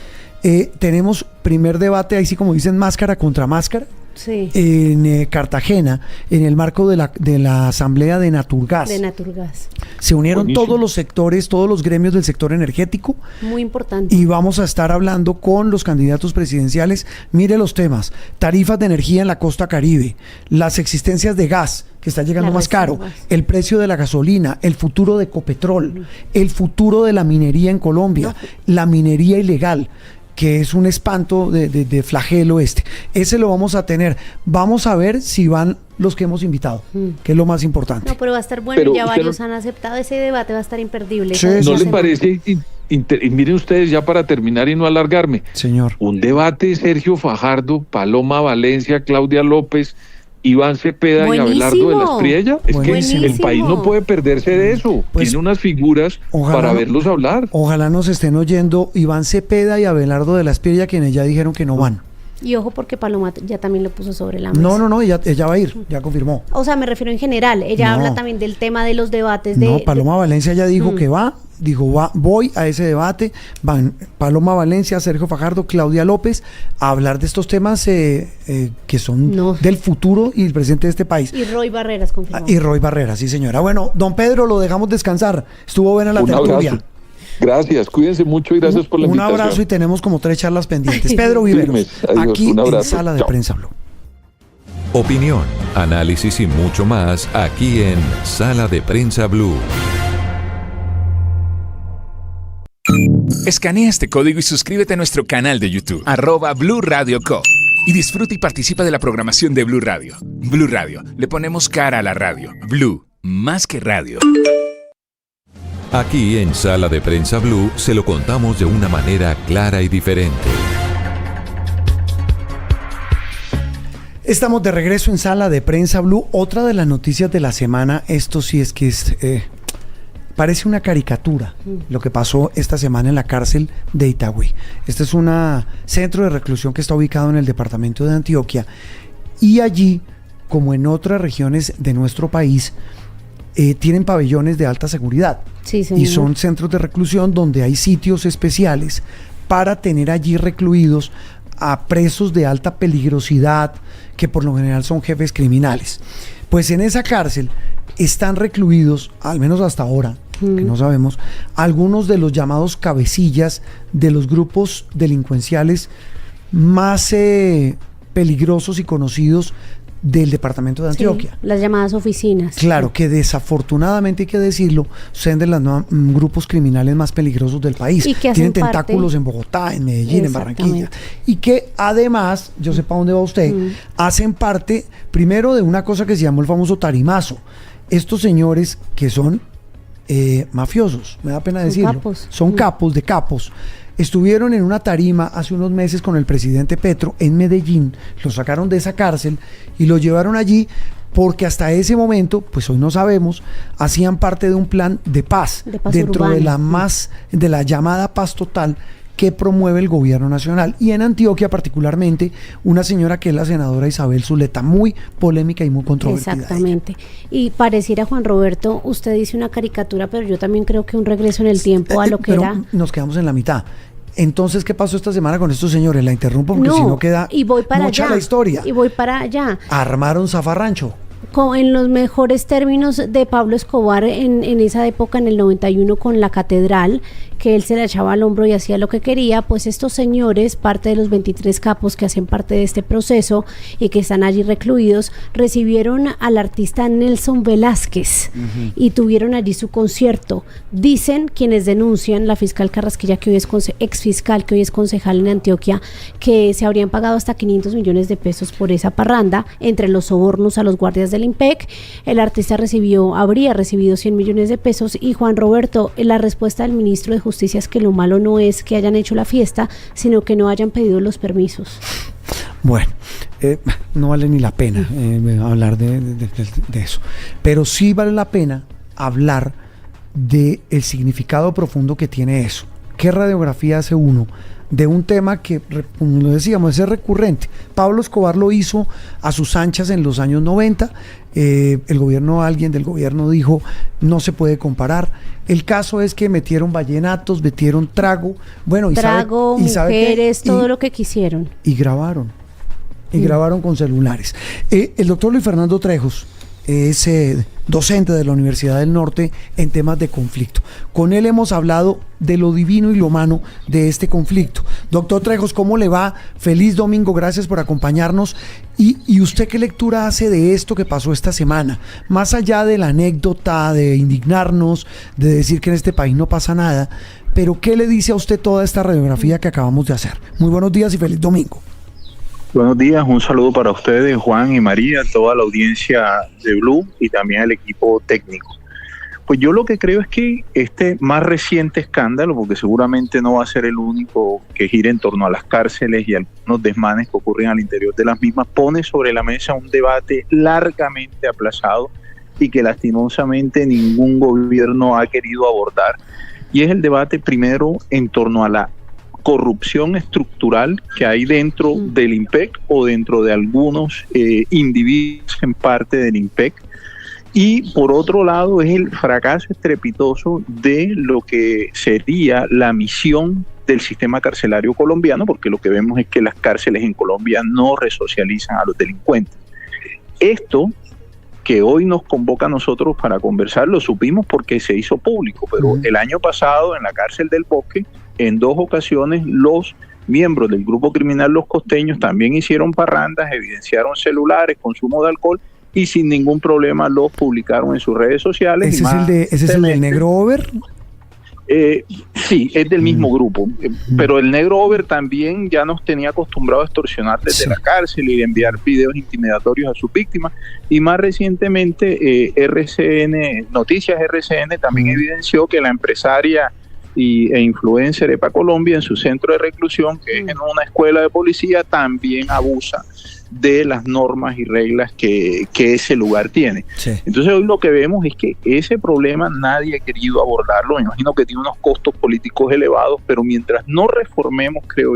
Tenemos primer debate, ahí sí como dicen, máscara contra máscara. Sí. En Cartagena, en el marco de la asamblea de Naturgas. De Naturgas. Se unieron Buenísimo. todos los sectores, todos los gremios del sector energético. Muy importante. Y vamos a estar hablando con los candidatos presidenciales. Mire los temas: tarifas de energía en la costa Caribe, las existencias de gas, que está llegando Las más caro, reservas. el precio de la gasolina, el futuro de Ecopetrol, el futuro de la minería en Colombia, la minería ilegal, que es un espanto de flagelo este. Ese lo vamos a tener. Vamos a ver si van los que hemos invitado, que es lo más importante. No, pero va a estar bueno, Pero ya usted varios han aceptado ese debate, va a estar imperdible. Sí, esa ¿No le semana. parece? Y miren ustedes, ya para terminar y no alargarme, Señor. un debate Sergio Fajardo, Paloma Valencia, Claudia López, Iván Cepeda y Abelardo de las Priella. Es que Buenísimo. el país no puede perderse de eso. Pues, Tiene unas figuras ojalá para no- verlos hablar. Ojalá nos estén oyendo Iván Cepeda y Abelardo de la Espriella, quienes ya dijeron que no van. Y ojo porque Paloma ya también lo puso sobre la mesa. No, ella va a ir, ya confirmó. O sea, me refiero en general. Ella No. habla también del tema de los debates. No, Paloma Valencia ya dijo que va, voy a ese debate. Van Paloma Valencia, Sergio Fajardo, Claudia López a hablar de estos temas que son No. del futuro y el presente de este país. Y Roy Barreras confirmó. Y Roy Barrera, sí señora. Bueno, don Pedro, lo dejamos descansar. Estuvo buena la Un tertulia. abrazo. Gracias, cuídense mucho y gracias por la Un invitación. abrazo y tenemos como 3 charlas pendientes. Pedro Viveros, Firmes. Adiós, aquí un en abrazo. Sala de Chao. Prensa Blue. Opinión, análisis y mucho más aquí en Sala de Prensa Blue. Escanea este código y suscríbete a nuestro canal de YouTube, @Blue Radio Co. Y disfruta y participa de la programación de Blue Radio. Blue Radio, le ponemos cara a la radio. Blue, más que radio. Aquí en Sala de Prensa Blue se lo contamos de una manera clara y diferente. Estamos de regreso en Sala de Prensa Blue. Otra de las noticias de la semana, esto sí es que es, parece una caricatura lo que pasó esta semana en la cárcel de Itagüí. Este es un centro de reclusión que está ubicado en el departamento de Antioquia y allí, como en otras regiones de nuestro país, tienen pabellones de alta seguridad. Sí, señor. Y son centros de reclusión donde hay sitios especiales para tener allí recluidos a presos de alta peligrosidad, que por lo general son jefes criminales. Pues en esa cárcel están recluidos, al menos hasta ahora, que no sabemos, algunos de los llamados cabecillas de los grupos delincuenciales más peligrosos y conocidos del departamento de Antioquia. Sí, las llamadas oficinas. Claro, que desafortunadamente hay que decirlo, son de los grupos criminales más peligrosos del país. Y que hacen tienen parte- tentáculos en Bogotá, en Medellín, en Barranquilla. Exactamente. Y que además, yo sé para dónde va usted, hacen parte primero de una cosa que se llamó el famoso tarimazo. Estos señores que son mafiosos, me da pena Son decirlo. capos. Son capos de capos. Estuvieron en una tarima hace unos meses con el presidente Petro en Medellín, lo sacaron de esa cárcel y lo llevaron allí porque hasta ese momento, pues hoy no sabemos, hacían parte de un plan de paz, De paz dentro de urbana. de la llamada paz total que promueve el gobierno nacional. Y en Antioquia particularmente, una señora que es la senadora Isabel Zuleta, muy polémica y muy controvertida. Exactamente. Y pareciera, Juan Roberto, usted dice una caricatura, pero yo también creo que un regreso en el tiempo a lo que Pero era. nos quedamos en la mitad. Entonces, ¿qué pasó esta semana con estos señores? La interrumpo porque si no queda y voy para mucha allá. la historia. Y voy para allá. Armaron zafarrancho. En los mejores términos de Pablo Escobar en esa época, en el 91, con la catedral, que él se la echaba al hombro y hacía lo que quería, pues estos señores, parte de los 23 capos que hacen parte de este proceso y que están allí recluidos, recibieron al artista Nelson Velázquez y tuvieron allí su concierto. Dicen quienes denuncian, la fiscal Carrasquilla, que hoy es ex fiscal, que hoy es concejal en Antioquia, que se habrían pagado hasta 500 millones de pesos por esa parranda, entre los sobornos a los guardias del IMPEC. El artista habría recibido 100 millones de pesos. Y Juan Roberto, la respuesta del ministro de Justicia es que lo malo no es que hayan hecho la fiesta, sino que no hayan pedido los permisos. Bueno, no vale ni la pena hablar de eso, pero sí vale la pena hablar del significado profundo que tiene eso. ¿Qué radiografía hace uno de un tema que, como lo decíamos, es recurrente? Pablo Escobar lo hizo a sus anchas en los años 90, alguien del gobierno dijo, no se puede comparar. El caso es que metieron vallenatos, metieron trago, bueno, trago, mujeres, todo lo que quisieron. Y grabaron. Grabaron con celulares. El doctor Luis Fernando Trejos es docente de la Universidad del Norte en temas de conflicto. Con él hemos hablado de lo divino y lo humano de este conflicto. Doctor Trejos, ¿cómo le va? Feliz domingo, gracias por acompañarnos. ¿Y usted qué lectura hace de esto que pasó esta semana? Más allá de la anécdota, de indignarnos, de decir que en este país no pasa nada, pero ¿qué le dice a usted toda esta radiografía que acabamos de hacer? Muy buenos días y feliz domingo. Buenos días, un saludo para ustedes, Juan y María, toda la audiencia de Blue y también al equipo técnico. Pues yo lo que creo es que este más reciente escándalo, porque seguramente no va a ser el único que gira en torno a las cárceles y algunos desmanes que ocurren al interior de las mismas, pone sobre la mesa un debate largamente aplazado y que lastimosamente ningún gobierno ha querido abordar. Y es el debate primero en torno a la corrupción estructural que hay dentro del IMPEC o dentro de algunos individuos en parte del IMPEC, y por otro lado es el fracaso estrepitoso de lo que sería la misión del sistema carcelario colombiano, porque lo que vemos es que las cárceles en Colombia no resocializan a los delincuentes. Esto que hoy nos convoca a nosotros para conversar, lo supimos porque se hizo público, pero el año pasado en la cárcel del Bosque, en 2 ocasiones, los miembros del grupo criminal Los Costeños también hicieron parrandas, evidenciaron celulares, consumo de alcohol y sin ningún problema los publicaron en sus redes sociales. ¿Ese es el del Negro Over? Sí, es del mismo grupo, pero el Negro Over también ya nos tenía acostumbrado a extorsionar desde la cárcel y enviar videos intimidatorios a sus víctimas, y más recientemente Noticias RCN también evidenció que la empresaria e influencer EPA Colombia, en su centro de reclusión, que es en una escuela de policía, también abusa de las normas y reglas que ese lugar tiene. Sí. Entonces hoy lo que vemos es que ese problema nadie ha querido abordarlo. Me imagino que tiene unos costos políticos elevados, pero mientras no reformemos, creo,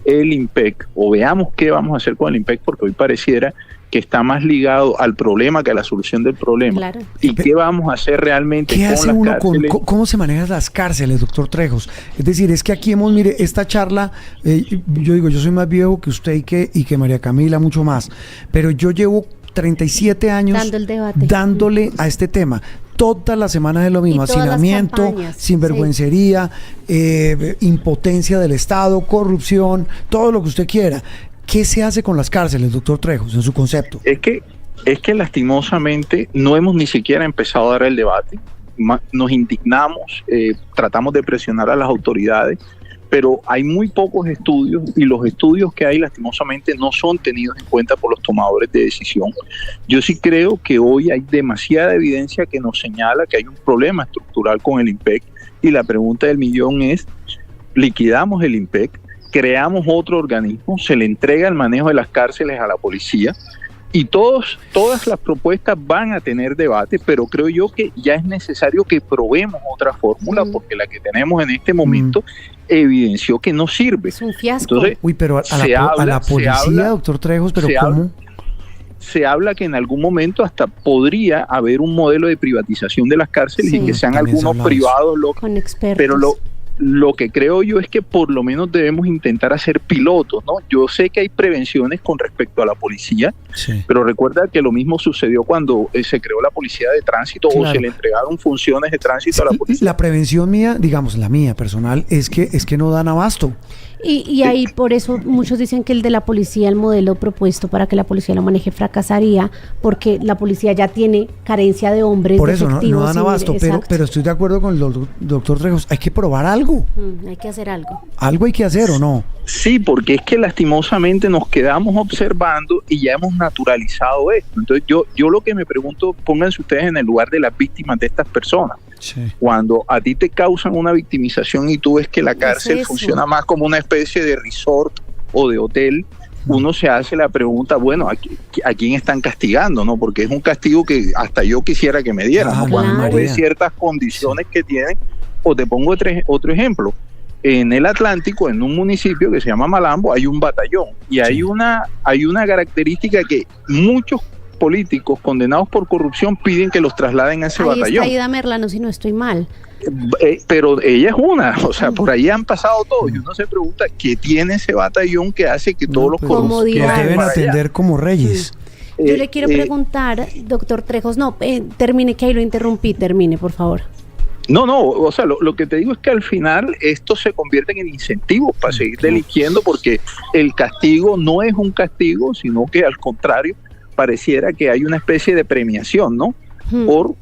el IMPEC, o veamos qué vamos a hacer con el IMPEC, porque hoy pareciera que está más ligado al problema que a la solución del problema. Claro. ¿Y qué vamos a hacer realmente con las cárceles? ¿Cómo se manejan las cárceles, doctor Trejos? Es decir, es que aquí mire, esta charla, yo digo, yo soy más viejo que usted y que María Camila, mucho más, pero yo llevo 37 años dándole a este tema. Todas las semanas es lo mismo: hacinamiento, sinvergüencería, impotencia del Estado, corrupción, todo lo que usted quiera. ¿Qué se hace con las cárceles, doctor Trejos, en su concepto? Es que lastimosamente no hemos ni siquiera empezado a dar el debate. Nos indignamos, tratamos de presionar a las autoridades, pero hay muy pocos estudios, y los estudios que hay lastimosamente no son tenidos en cuenta por los tomadores de decisión. Yo sí creo que hoy hay demasiada evidencia que nos señala que hay un problema estructural con el IMPEC, y la pregunta del millón es: liquidamos el IMPEC, creamos otro organismo, se le entrega el manejo de las cárceles a la policía, y todas las propuestas van a tener debate, pero creo yo que ya es necesario que probemos otra fórmula, porque la que tenemos en este momento evidenció que no sirve. Es un fiasco. Entonces, pero a la policía, doctor Trejos, pero ¿cómo? Se habla que en algún momento hasta podría haber un modelo de privatización de las cárceles, y que sean algunos privados con expertos. Pero lo que creo yo es que por lo menos debemos intentar hacer pilotos, ¿no? Yo sé que hay prevenciones con respecto a la policía, pero recuerda que lo mismo sucedió cuando se creó la policía de tránsito, o se le entregaron funciones de tránsito a la policía. La prevención mía, digamos la mía personal, es que no dan abasto. Y ahí por eso muchos dicen que el de la policía, el modelo propuesto para que la policía lo maneje, fracasaría, porque la policía ya tiene carencia de hombres. Por eso no dan abasto, pero estoy de acuerdo con el doctor Trejos, hay que probar algo. algo. Hay que hacer algo. Algo hay que hacer, ¿o no? Sí, porque es que lastimosamente nos quedamos observando y ya hemos naturalizado esto. Entonces yo lo que me pregunto, pónganse ustedes en el lugar de las víctimas de estas personas. Sí. Cuando a ti te causan una victimización y tú ves que la cárcel funciona más como una especie de resort o de hotel, uno se hace la pregunta, bueno, ¿a quién están castigando? ¿No? Porque es un castigo que hasta yo quisiera que me dieran, ¿no? Cuando uno ve ciertas condiciones que tienen. O te pongo otro ejemplo. En el Atlántico, en un municipio que se llama Malambo, hay un batallón y hay una característica que muchos políticos condenados por corrupción piden que los trasladen a ese batallón. Ahí está Ida Merlano, si no estoy mal. Pero ella es una, o sea, por ahí han pasado todos y uno se pregunta qué tiene ese batallón que hace que todos los corruptos que deben atender como reyes. Yo le quiero preguntar, doctor Trejos, termine, que ahí lo interrumpí, termine, por favor. No, o sea, lo que te digo es que al final esto se convierte en incentivos para seguir delinquiendo, porque el castigo no es un castigo, sino que al contrario, pareciera que hay una especie de premiación, ¿no? Por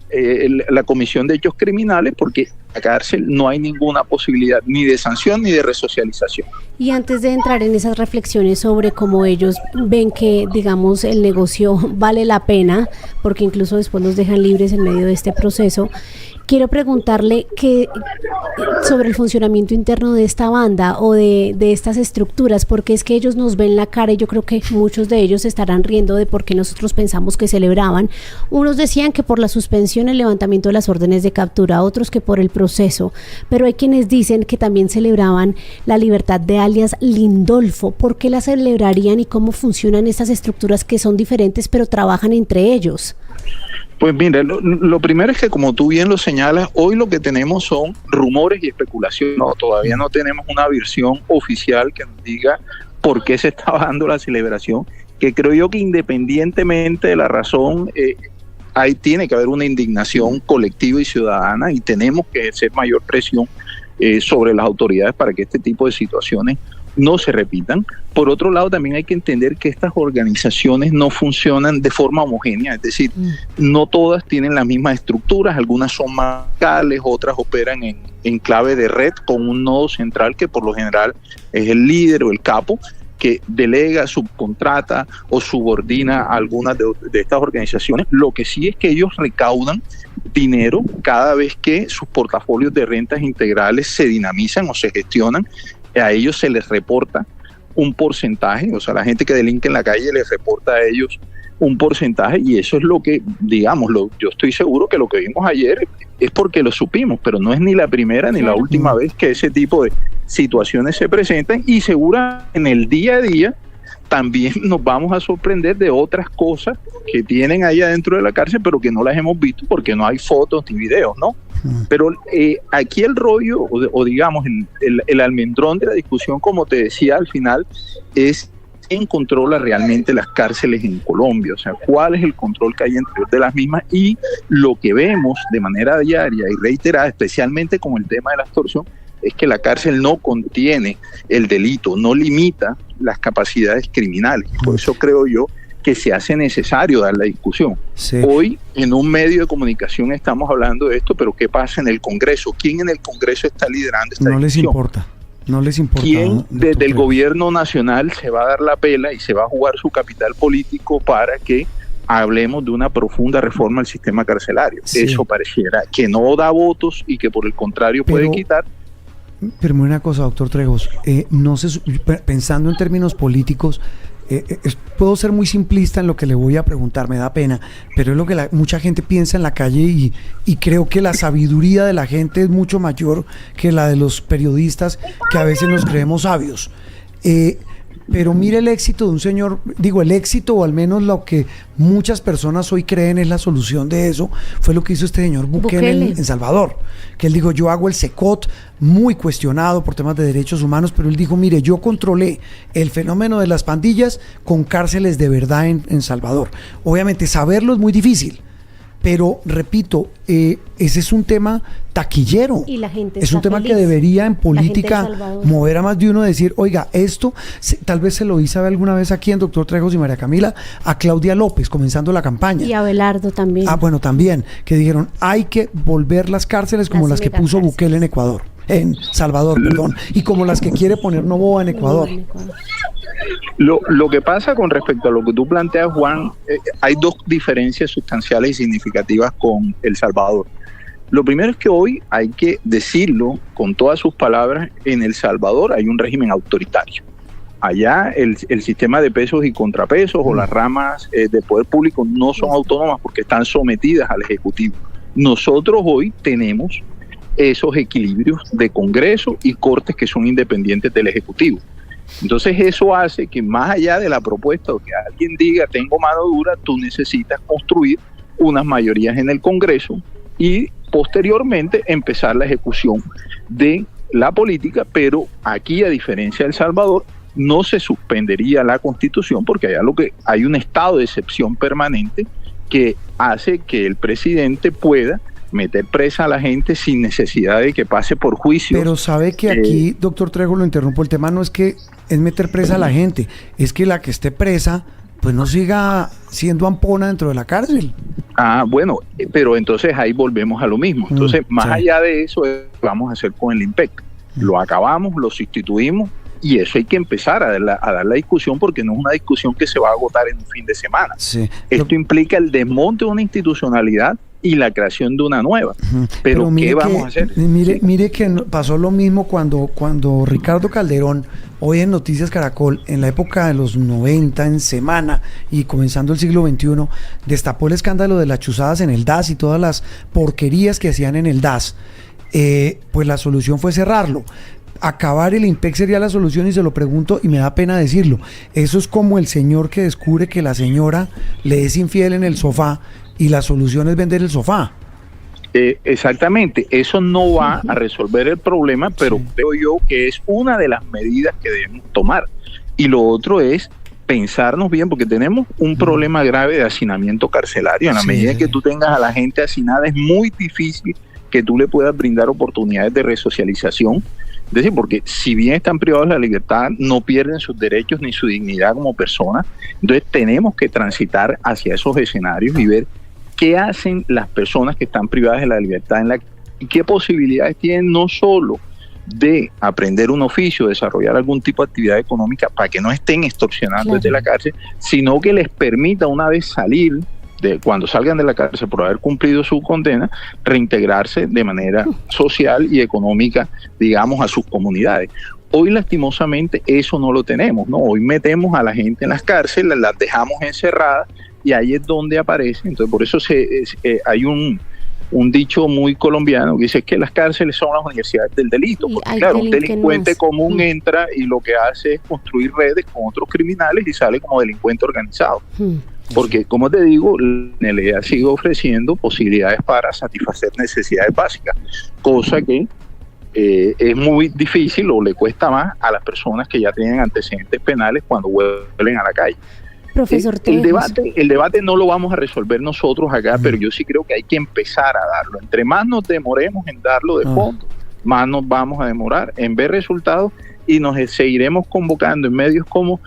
la comisión de hechos criminales, porque en la cárcel no hay ninguna posibilidad ni de sanción ni de resocialización. Y antes de entrar en esas reflexiones sobre cómo ellos ven que, digamos, el negocio vale la pena, porque incluso después los dejan libres en medio de este proceso, quiero preguntarle sobre el funcionamiento interno de esta banda o de estas estructuras, porque es que ellos nos ven la cara y yo creo que muchos de ellos estarán riendo de por qué nosotros pensamos que celebraban. Unos decían que por la suspensión, el levantamiento de las órdenes de captura, otros que por el proceso, pero hay quienes dicen que también celebraban la libertad de alias Lindolfo. ¿Por qué la celebrarían y cómo funcionan estas estructuras que son diferentes pero trabajan entre ellos? Pues mira, lo primero es que, como tú bien lo señalas, hoy lo que tenemos son rumores y especulaciones. No, todavía no tenemos una versión oficial que nos diga por qué se está dando la celebración, que creo yo que independientemente de la razón, ahí tiene que haber una indignación colectiva y ciudadana y tenemos que hacer mayor presión sobre las autoridades para que este tipo de situaciones no se repitan. Por otro lado, también hay que entender que estas organizaciones no funcionan de forma homogénea, es decir, no todas tienen las mismas estructuras, algunas son más locales, otras operan en clave de red con un nodo central que por lo general es el líder o el capo, que delega, subcontrata o subordina a algunas de estas organizaciones. Lo que sí es que ellos recaudan dinero cada vez que sus portafolios de rentas integrales se dinamizan o se gestionan. A ellos se les reporta un porcentaje, o sea, la gente que delinque en la calle les reporta a ellos un porcentaje y eso es lo que, digamos, yo estoy seguro que lo que vimos ayer es porque lo supimos, pero no es ni la primera ni la última vez que ese tipo de situaciones se presentan y segura en el día a día también nos vamos a sorprender de otras cosas que tienen ahí adentro de la cárcel, pero que no las hemos visto porque no hay fotos ni videos, ¿no? Pero aquí el rollo, o digamos, el almendrón de la discusión, como te decía al final, es quién controla realmente las cárceles en Colombia, o sea, cuál es el control que hay entre de las mismas y lo que vemos de manera diaria y reiterada, especialmente con el tema de la extorsión, es que la cárcel no contiene el delito, no limita las capacidades criminales. Por eso creo yo que se hace necesario dar la discusión. Sí. Hoy en un medio de comunicación estamos hablando de esto, pero ¿qué pasa en el Congreso? ¿Quién en el Congreso está liderando esta discusión? No les importa. ¿Quién desde el gobierno nacional se va a dar la pela y se va a jugar su capital político para que hablemos de una profunda reforma al sistema carcelario? Sí. Eso pareciera que no da votos y que por el contrario puede quitar. Pero una cosa, doctor Trejos, pensando en términos políticos, puedo ser muy simplista en lo que le voy a preguntar, me da pena, pero es lo que mucha gente piensa en la calle y creo que la sabiduría de la gente es mucho mayor que la de los periodistas que a veces nos creemos sabios. Pero mire el éxito de un señor, el éxito o al menos lo que muchas personas hoy creen es la solución de eso, fue lo que hizo este señor Bukele en Salvador, que él dijo, yo hago el SECOT, muy cuestionado por temas de derechos humanos, pero él dijo, mire, yo controlé el fenómeno de las pandillas con cárceles de verdad en Salvador. Obviamente saberlo es muy difícil, pero repito, ese es un tema taquillero, y la gente es un tema feliz. Que debería en política mover a más de uno, decir, oiga, esto tal vez se lo hice alguna vez aquí en Doctor Trejos y María Camila, a Claudia López comenzando la campaña. Y a Abelardo también. Bueno, también, que dijeron, hay que volver las cárceles como las que puso Bukele en Ecuador. en Salvador, perdón, y como las que quiere poner Noboa en Ecuador. Lo que pasa con respecto a lo que tú planteas, Juan, hay dos diferencias sustanciales y significativas con El Salvador. Lo primero es que hoy hay que decirlo con todas sus palabras, en El Salvador hay un régimen autoritario. Allá el sistema de pesos y contrapesos o las ramas de poder público no son autónomas porque están sometidas al Ejecutivo. Nosotros hoy tenemos esos equilibrios de Congreso y Cortes que son independientes del Ejecutivo. Entonces eso hace que más allá de la propuesta o que alguien diga tengo mano dura, tú necesitas construir unas mayorías en el Congreso y posteriormente empezar la ejecución de la política, pero aquí, a diferencia de El Salvador, no se suspendería la Constitución porque allá hay un estado de excepción permanente que hace que el presidente pueda meter presa a la gente sin necesidad de que pase por juicio. Pero sabe que aquí, doctor Trejo, lo interrumpo, el tema no es que es meter presa a la gente, es que la que esté presa pues no siga siendo ampona dentro de la cárcel. Bueno, pero entonces ahí volvemos a lo mismo. Entonces, más allá de eso, vamos a hacer con el IMPEC. Lo acabamos, lo sustituimos, y eso hay que empezar a dar la discusión porque no es una discusión que se va a agotar en un fin de semana. Sí. Esto implica el desmonte de una institucionalidad y la creación de una nueva. Pero ¿qué vamos a hacer? Mire que pasó lo mismo cuando Ricardo Calderón, hoy en Noticias Caracol, en la época de los 90, en Semana y comenzando el siglo XXI, destapó el escándalo de las chuzadas en el DAS y todas las porquerías que hacían en el DAS. Pues la solución fue cerrarlo. Acabar el IMPEC sería la solución, y se lo pregunto y me da pena decirlo. Eso es como el señor que descubre que la señora le es infiel en el sofá y la solución es vender el sofá. Exactamente, eso no va a resolver el problema, pero creo yo que es una de las medidas que debemos tomar. Y lo otro es pensarnos bien, porque tenemos un problema grave de hacinamiento carcelario. En la medida que tú tengas a la gente hacinada, es muy difícil que tú le puedas brindar oportunidades de resocialización. Es decir, porque si bien están privados de la libertad, no pierden sus derechos ni su dignidad como personas. Entonces tenemos que transitar hacia esos escenarios y ver qué hacen las personas que están privadas de la libertad y qué posibilidades tienen, no solo de aprender un oficio, desarrollar algún tipo de actividad económica para que no estén extorsionando desde la cárcel, sino que les permita, una vez salir, cuando salgan de la cárcel por haber cumplido su condena, reintegrarse de manera social y económica, digamos, a sus comunidades. Hoy, lastimosamente, eso no lo tenemos, ¿no? Hoy metemos a la gente en las cárceles, las dejamos encerradas, y ahí es donde aparece. Entonces, por eso hay un dicho muy colombiano que dice que las cárceles son las universidades del delito, porque claro, un delincuente común entra y lo que hace es construir redes con otros criminales y sale como delincuente organizado. Porque, como te digo, la NLA sigue ofreciendo posibilidades para satisfacer necesidades básicas, cosa que es muy difícil o le cuesta más a las personas que ya tienen antecedentes penales cuando vuelven a la calle. Profesor el debate no lo vamos a resolver nosotros acá, pero yo sí creo que hay que empezar a darlo. Entre más nos demoremos en darlo de fondo, más nos vamos a demorar en ver resultados, y nos seguiremos convocando en medios como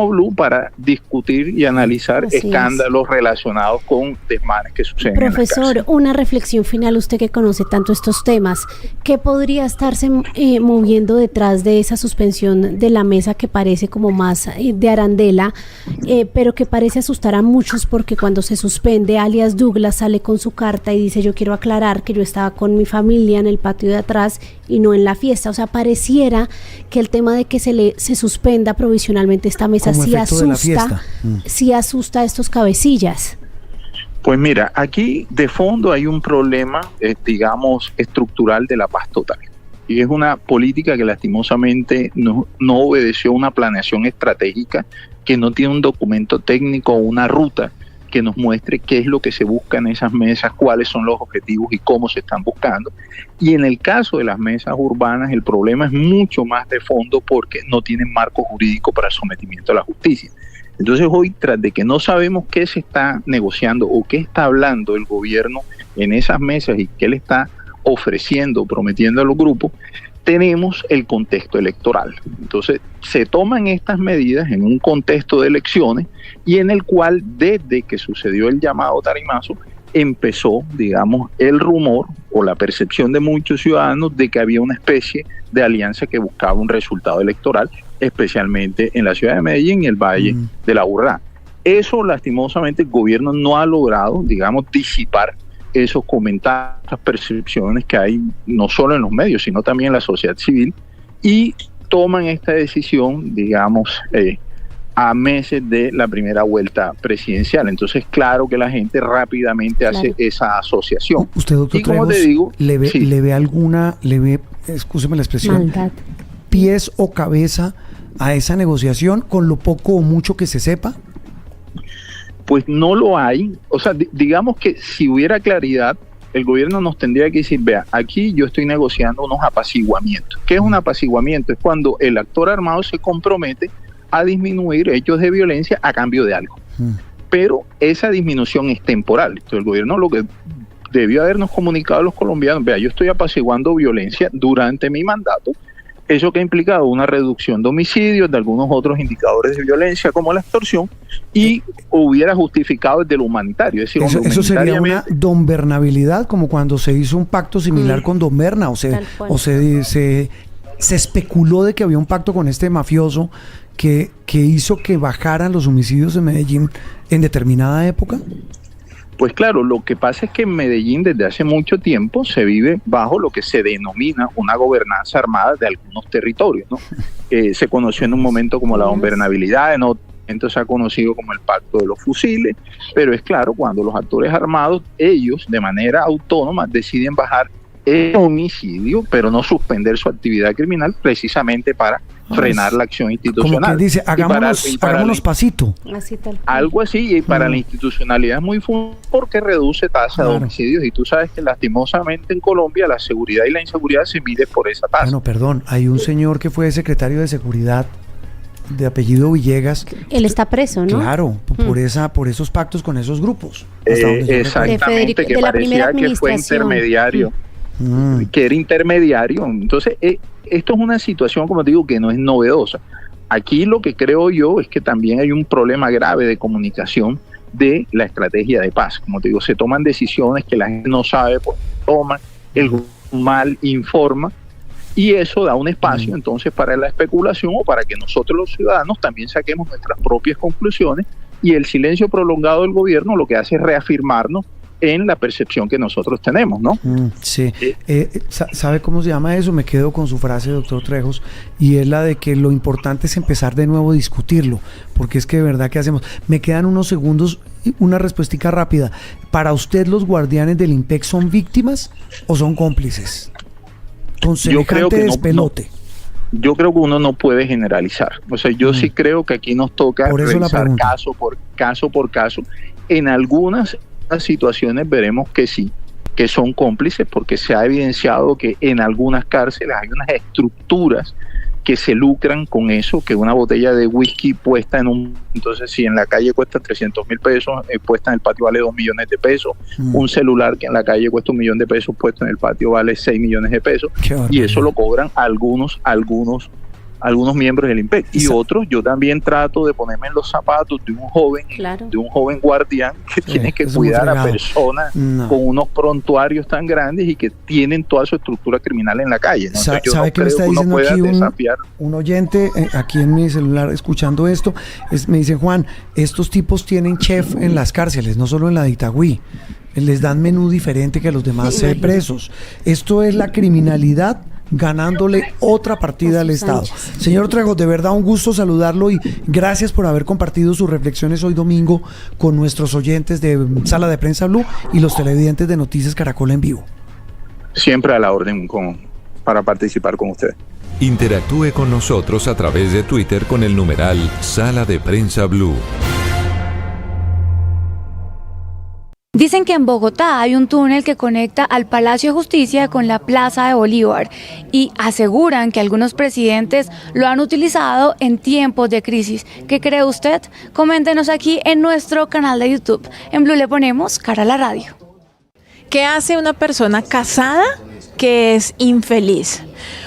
Blue para discutir y analizar escándalos relacionados con desmanes que suceden. Profesor, una reflexión final, usted que conoce tanto estos temas, ¿qué podría estarse moviendo detrás de esa suspensión de la mesa que parece como más de arandela, pero que parece asustar a muchos, porque cuando se suspende, alias Douglas sale con su carta y dice: yo quiero aclarar que yo estaba con mi familia en el patio de atrás y no en la fiesta? O sea, pareciera que el tema de que se suspenda provisionalmente esta mesa sí asusta a estos cabecillas. Pues mira, aquí de fondo hay un problema, digamos, estructural de la paz total. Y es una política que lastimosamente no obedeció una planeación estratégica, que no tiene un documento técnico o una ruta que nos muestre qué es lo que se busca en esas mesas, cuáles son los objetivos y cómo se están buscando. Y en el caso de las mesas urbanas, el problema es mucho más de fondo, porque no tienen marco jurídico para el sometimiento a la justicia. Entonces hoy, tras de que no sabemos qué se está negociando o qué está hablando el gobierno en esas mesas y qué le está ofreciendo, prometiendo a los grupos, tenemos el contexto electoral. Entonces se toman estas medidas en un contexto de elecciones, y en el cual, desde que sucedió el llamado tarimazo, empezó, digamos, el rumor o la percepción de muchos ciudadanos de que había una especie de alianza que buscaba un resultado electoral, especialmente en la ciudad de Medellín y el Valle de la Aburrá. Eso, lastimosamente, el gobierno no ha logrado, digamos, disipar esos comentarios, esas percepciones que hay no solo en los medios, sino también en la sociedad civil, y toman esta decisión, digamos, a meses de la primera vuelta presidencial. Entonces, claro que la gente rápidamente hace esa asociación. Usted, doctor y como Trejos, te digo, le ve, excúseme la expresión, maldad, pies o cabeza a esa negociación con lo poco o mucho que se sepa. Pues no lo hay. O sea, digamos que si hubiera claridad, el gobierno nos tendría que decir, vea, aquí yo estoy negociando unos apaciguamientos. ¿Qué es un apaciguamiento? Es cuando el actor armado se compromete a disminuir hechos de violencia a cambio de algo. Pero esa disminución es temporal. Entonces el gobierno lo que debió habernos comunicado a los colombianos, vea, yo estoy apaciguando violencia durante mi mandato. Eso que ha implicado una reducción de homicidios, de algunos otros indicadores de violencia como la extorsión, y hubiera justificado desde lo humanitario. Es decir, eso sería una donbernabilidad, como cuando se hizo un pacto similar con Don Berna, o se especuló de que había un pacto con este mafioso que hizo que bajaran los homicidios en Medellín en determinada época. Pues claro, lo que pasa es que en Medellín desde hace mucho tiempo se vive bajo lo que se denomina una gobernanza armada de algunos territorios, ¿no? Se conoció en un momento como la gobernabilidad, en otro momento se ha conocido como el pacto de los fusiles, pero es claro, cuando los actores armados, ellos de manera autónoma deciden bajar el homicidio, pero no suspender su actividad criminal precisamente para frenar la acción institucional. Como que dice, hagámonos pasito. Así tal cual. Algo así, y para la institucionalidad es muy fuerte porque reduce tasa de homicidios, y tú sabes que lastimosamente en Colombia la seguridad y la inseguridad se mide por esa tasa. Bueno, perdón, hay un señor que fue secretario de seguridad de apellido Villegas. Él está preso, ¿no? Claro, por esos pactos con esos grupos. Exactamente, que parecía que fue intermediario. Que era intermediario. Entonces, esto es una situación, como te digo, que no es novedosa. Aquí lo que creo yo es que también hay un problema grave de comunicación de la estrategia de paz. Como te digo, se toman decisiones que la gente no sabe por qué toman, el mal informa, y eso da un espacio entonces para la especulación o para que nosotros los ciudadanos también saquemos nuestras propias conclusiones, y el silencio prolongado del gobierno lo que hace es reafirmarnos en la percepción que nosotros tenemos, ¿no? Sí. ¿Sabe cómo se llama eso? Me quedo con su frase, doctor Trejos, y es la de que lo importante es empezar de nuevo a discutirlo, porque es que de verdad que hacemos. Me quedan unos segundos, una respuestica rápida. ¿Para usted los guardianes del IMPEC son víctimas o son cómplices? Con semejante despelote. Yo creo que uno no puede generalizar. O sea, yo sí creo que aquí nos toca revisar caso por caso. En algunas situaciones veremos que sí, que son cómplices, porque se ha evidenciado que en algunas cárceles hay unas estructuras que se lucran con eso, que una botella de whisky puesta entonces si en la calle cuesta 300,000 pesos, puesta en el patio vale 2 millones de pesos, un celular que en la calle cuesta 1 millón de pesos, puesto en el patio vale 6 millones de pesos, y eso lo cobran algunos miembros del IMPEC, y otros. Yo también trato de ponerme en los zapatos de un joven guardián que tiene que cuidar a personas con unos prontuarios tan grandes y que tienen toda su estructura criminal en la calle, ¿no? ¿Sabe qué me está diciendo aquí un oyente aquí en mi celular escuchando esto? Me dice, Juan, estos tipos tienen chef en las cárceles, no solo en la de Itagüí. Les dan menú diferente que a los demás presos. Esto es la criminalidad ganándole otra partida al Estado. Señor Trejos, de verdad un gusto saludarlo y gracias por haber compartido sus reflexiones hoy domingo con nuestros oyentes de Sala de Prensa Blue y los televidentes de Noticias Caracol en vivo. Siempre a la orden para participar con ustedes. Interactúe con nosotros a través de Twitter con el numeral Sala de Prensa Blue. Dicen que en Bogotá hay un túnel que conecta al Palacio de Justicia con la Plaza de Bolívar y aseguran que algunos presidentes lo han utilizado en tiempos de crisis. ¿Qué cree usted? Coméntenos aquí en nuestro canal de YouTube. En Blue le ponemos cara a la radio. ¿Qué hace una persona casada que es infeliz?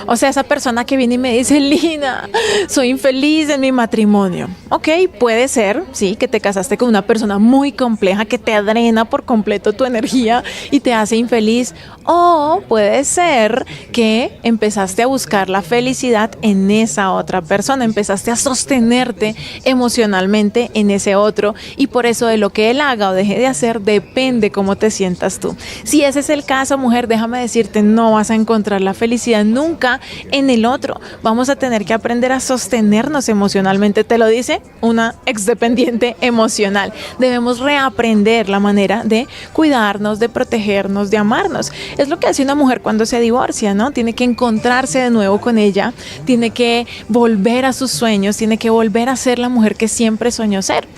O sea, esa persona que viene y me dice, Lina, soy infeliz en mi matrimonio. Ok, puede ser, sí, que te casaste con una persona muy compleja que te drena por completo tu energía y te hace infeliz. O puede ser que empezaste a buscar la felicidad en esa otra persona, empezaste a sostenerte emocionalmente en ese otro y por eso de lo que él haga o deje de hacer depende cómo te sientas tú. Si ese es el caso, mujer, déjame decirte, no vas a encontrar la felicidad nunca en el otro. Vamos a tener que aprender a sostenernos emocionalmente, te lo dice una exdependiente emocional. Debemos reaprender la manera de cuidarnos, de protegernos, de amarnos. Es lo que hace una mujer cuando se divorcia, ¿no? Tiene que encontrarse de nuevo con ella, tiene que volver a sus sueños, tiene que volver a ser la mujer que siempre soñó ser.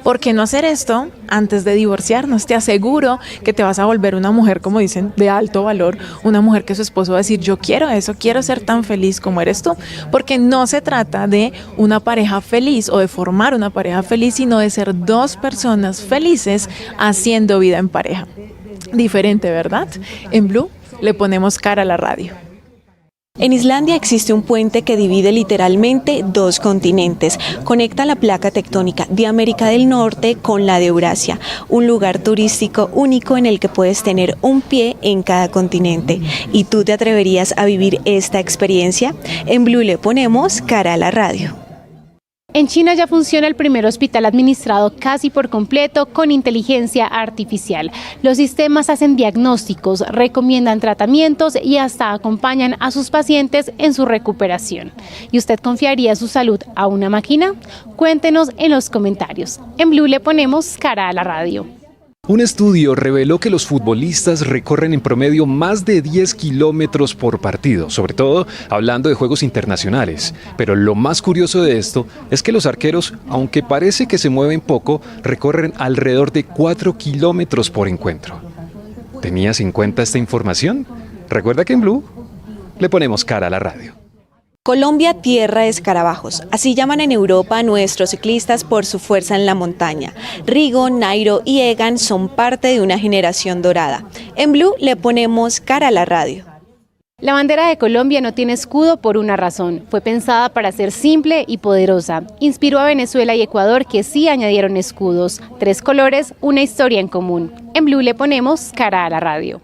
¿Por qué no hacer esto antes de divorciarnos? Te aseguro que te vas a volver una mujer, como dicen, de alto valor, una mujer que su esposo va a decir, yo quiero eso, quiero ser tan feliz como eres tú, porque no se trata de una pareja feliz o de formar una pareja feliz, sino de ser dos personas felices haciendo vida en pareja. Diferente, ¿verdad? En Blue le ponemos cara a la radio. En Islandia existe un puente que divide literalmente dos continentes. Conecta la placa tectónica de América del Norte con la de Eurasia, un lugar turístico único en el que puedes tener un pie en cada continente. ¿Y tú te atreverías a vivir esta experiencia? En Blue le ponemos cara a la radio. En China ya funciona el primer hospital administrado casi por completo con inteligencia artificial. Los sistemas hacen diagnósticos, recomiendan tratamientos y hasta acompañan a sus pacientes en su recuperación. ¿Y usted confiaría su salud a una máquina? Cuéntenos en los comentarios. En Blue le ponemos cara a la radio. Un estudio reveló que los futbolistas recorren en promedio más de 10 kilómetros por partido, sobre todo hablando de juegos internacionales. Pero lo más curioso de esto es que los arqueros, aunque parece que se mueven poco, recorren alrededor de 4 kilómetros por encuentro. ¿Tenías en cuenta esta información? Recuerda que en Blue le ponemos cara a la radio. Colombia, tierra de escarabajos. Así llaman en Europa a nuestros ciclistas por su fuerza en la montaña. Rigo, Nairo y Egan son parte de una generación dorada. En Blue le ponemos cara a la radio. La bandera de Colombia no tiene escudo por una razón. Fue pensada para ser simple y poderosa. Inspiró a Venezuela y Ecuador, que sí añadieron escudos. 3 colores, una historia en común. En Blue le ponemos cara a la radio.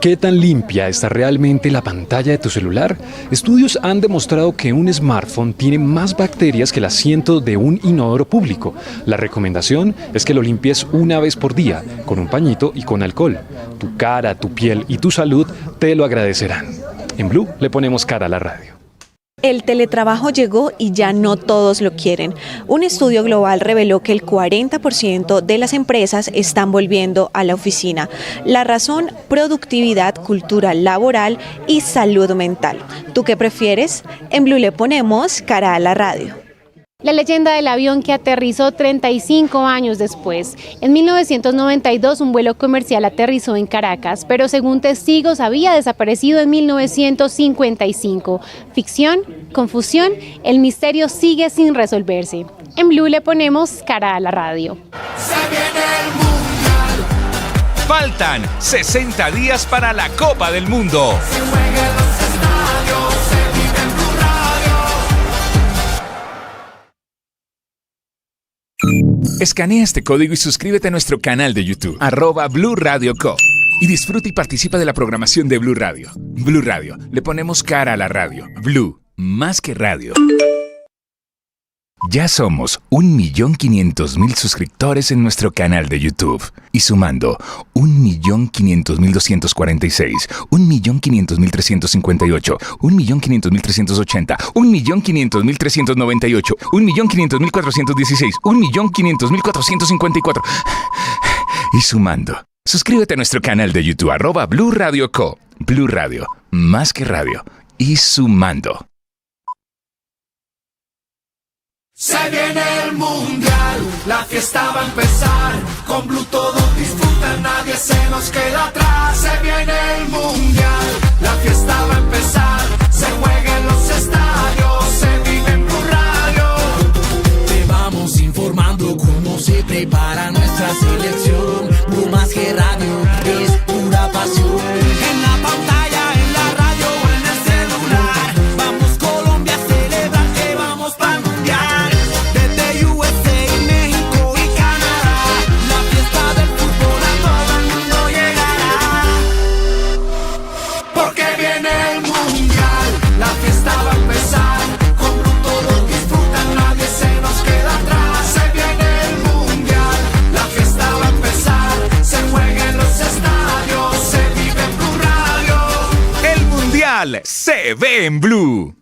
¿Qué tan limpia está realmente la pantalla de tu celular? Estudios han demostrado que un smartphone tiene más bacterias que el asiento de un inodoro público. La recomendación es que lo limpies una vez por día, con un pañito y con alcohol. Tu cara, tu piel y tu salud te lo agradecerán. En Blue le ponemos cara a la radio. El teletrabajo llegó y ya no todos lo quieren. Un estudio global reveló que el 40% de las empresas están volviendo a la oficina. La razón, productividad, cultura laboral y salud mental. ¿Tú qué prefieres? En Blue le ponemos cara a la radio. La leyenda del avión que aterrizó 35 años después. En 1992 un vuelo comercial aterrizó en Caracas, pero según testigos había desaparecido en 1955. Ficción, confusión, el misterio sigue sin resolverse. En Blue le ponemos cara a la radio. Se viene el Mundial. Faltan 60 días para la Copa del Mundo. Se juega en los estadios, se vive en Blue Radio. Escanea este código y suscríbete a nuestro canal de YouTube, @Blue Radio Co. Y disfruta y participa de la programación de Blue Radio. Blue Radio, le ponemos cara a la radio. Blue, más que radio. Ya somos 1.500.000 suscriptores en nuestro canal de YouTube. Y sumando 1.500.246, 1.500.358, 1.500.380, 1.500.398, 1.500.416, 1.500.454. Y sumando. Suscríbete a nuestro canal de YouTube, @Blue Radio Co. Blue Radio, más que radio. Y sumando. Se viene el Mundial, la fiesta va a empezar. Con Blue todos disfrutan, nadie se nos queda atrás. Se viene el Mundial, la fiesta va a empezar. Se juega en los estadios, se vive en Blue Radio. Te vamos informando cómo se prepara nuestra selección. Blue más que radio, es pura pasión. En la pantalla, en la radio, en el celular. Mundial se ve en Blue.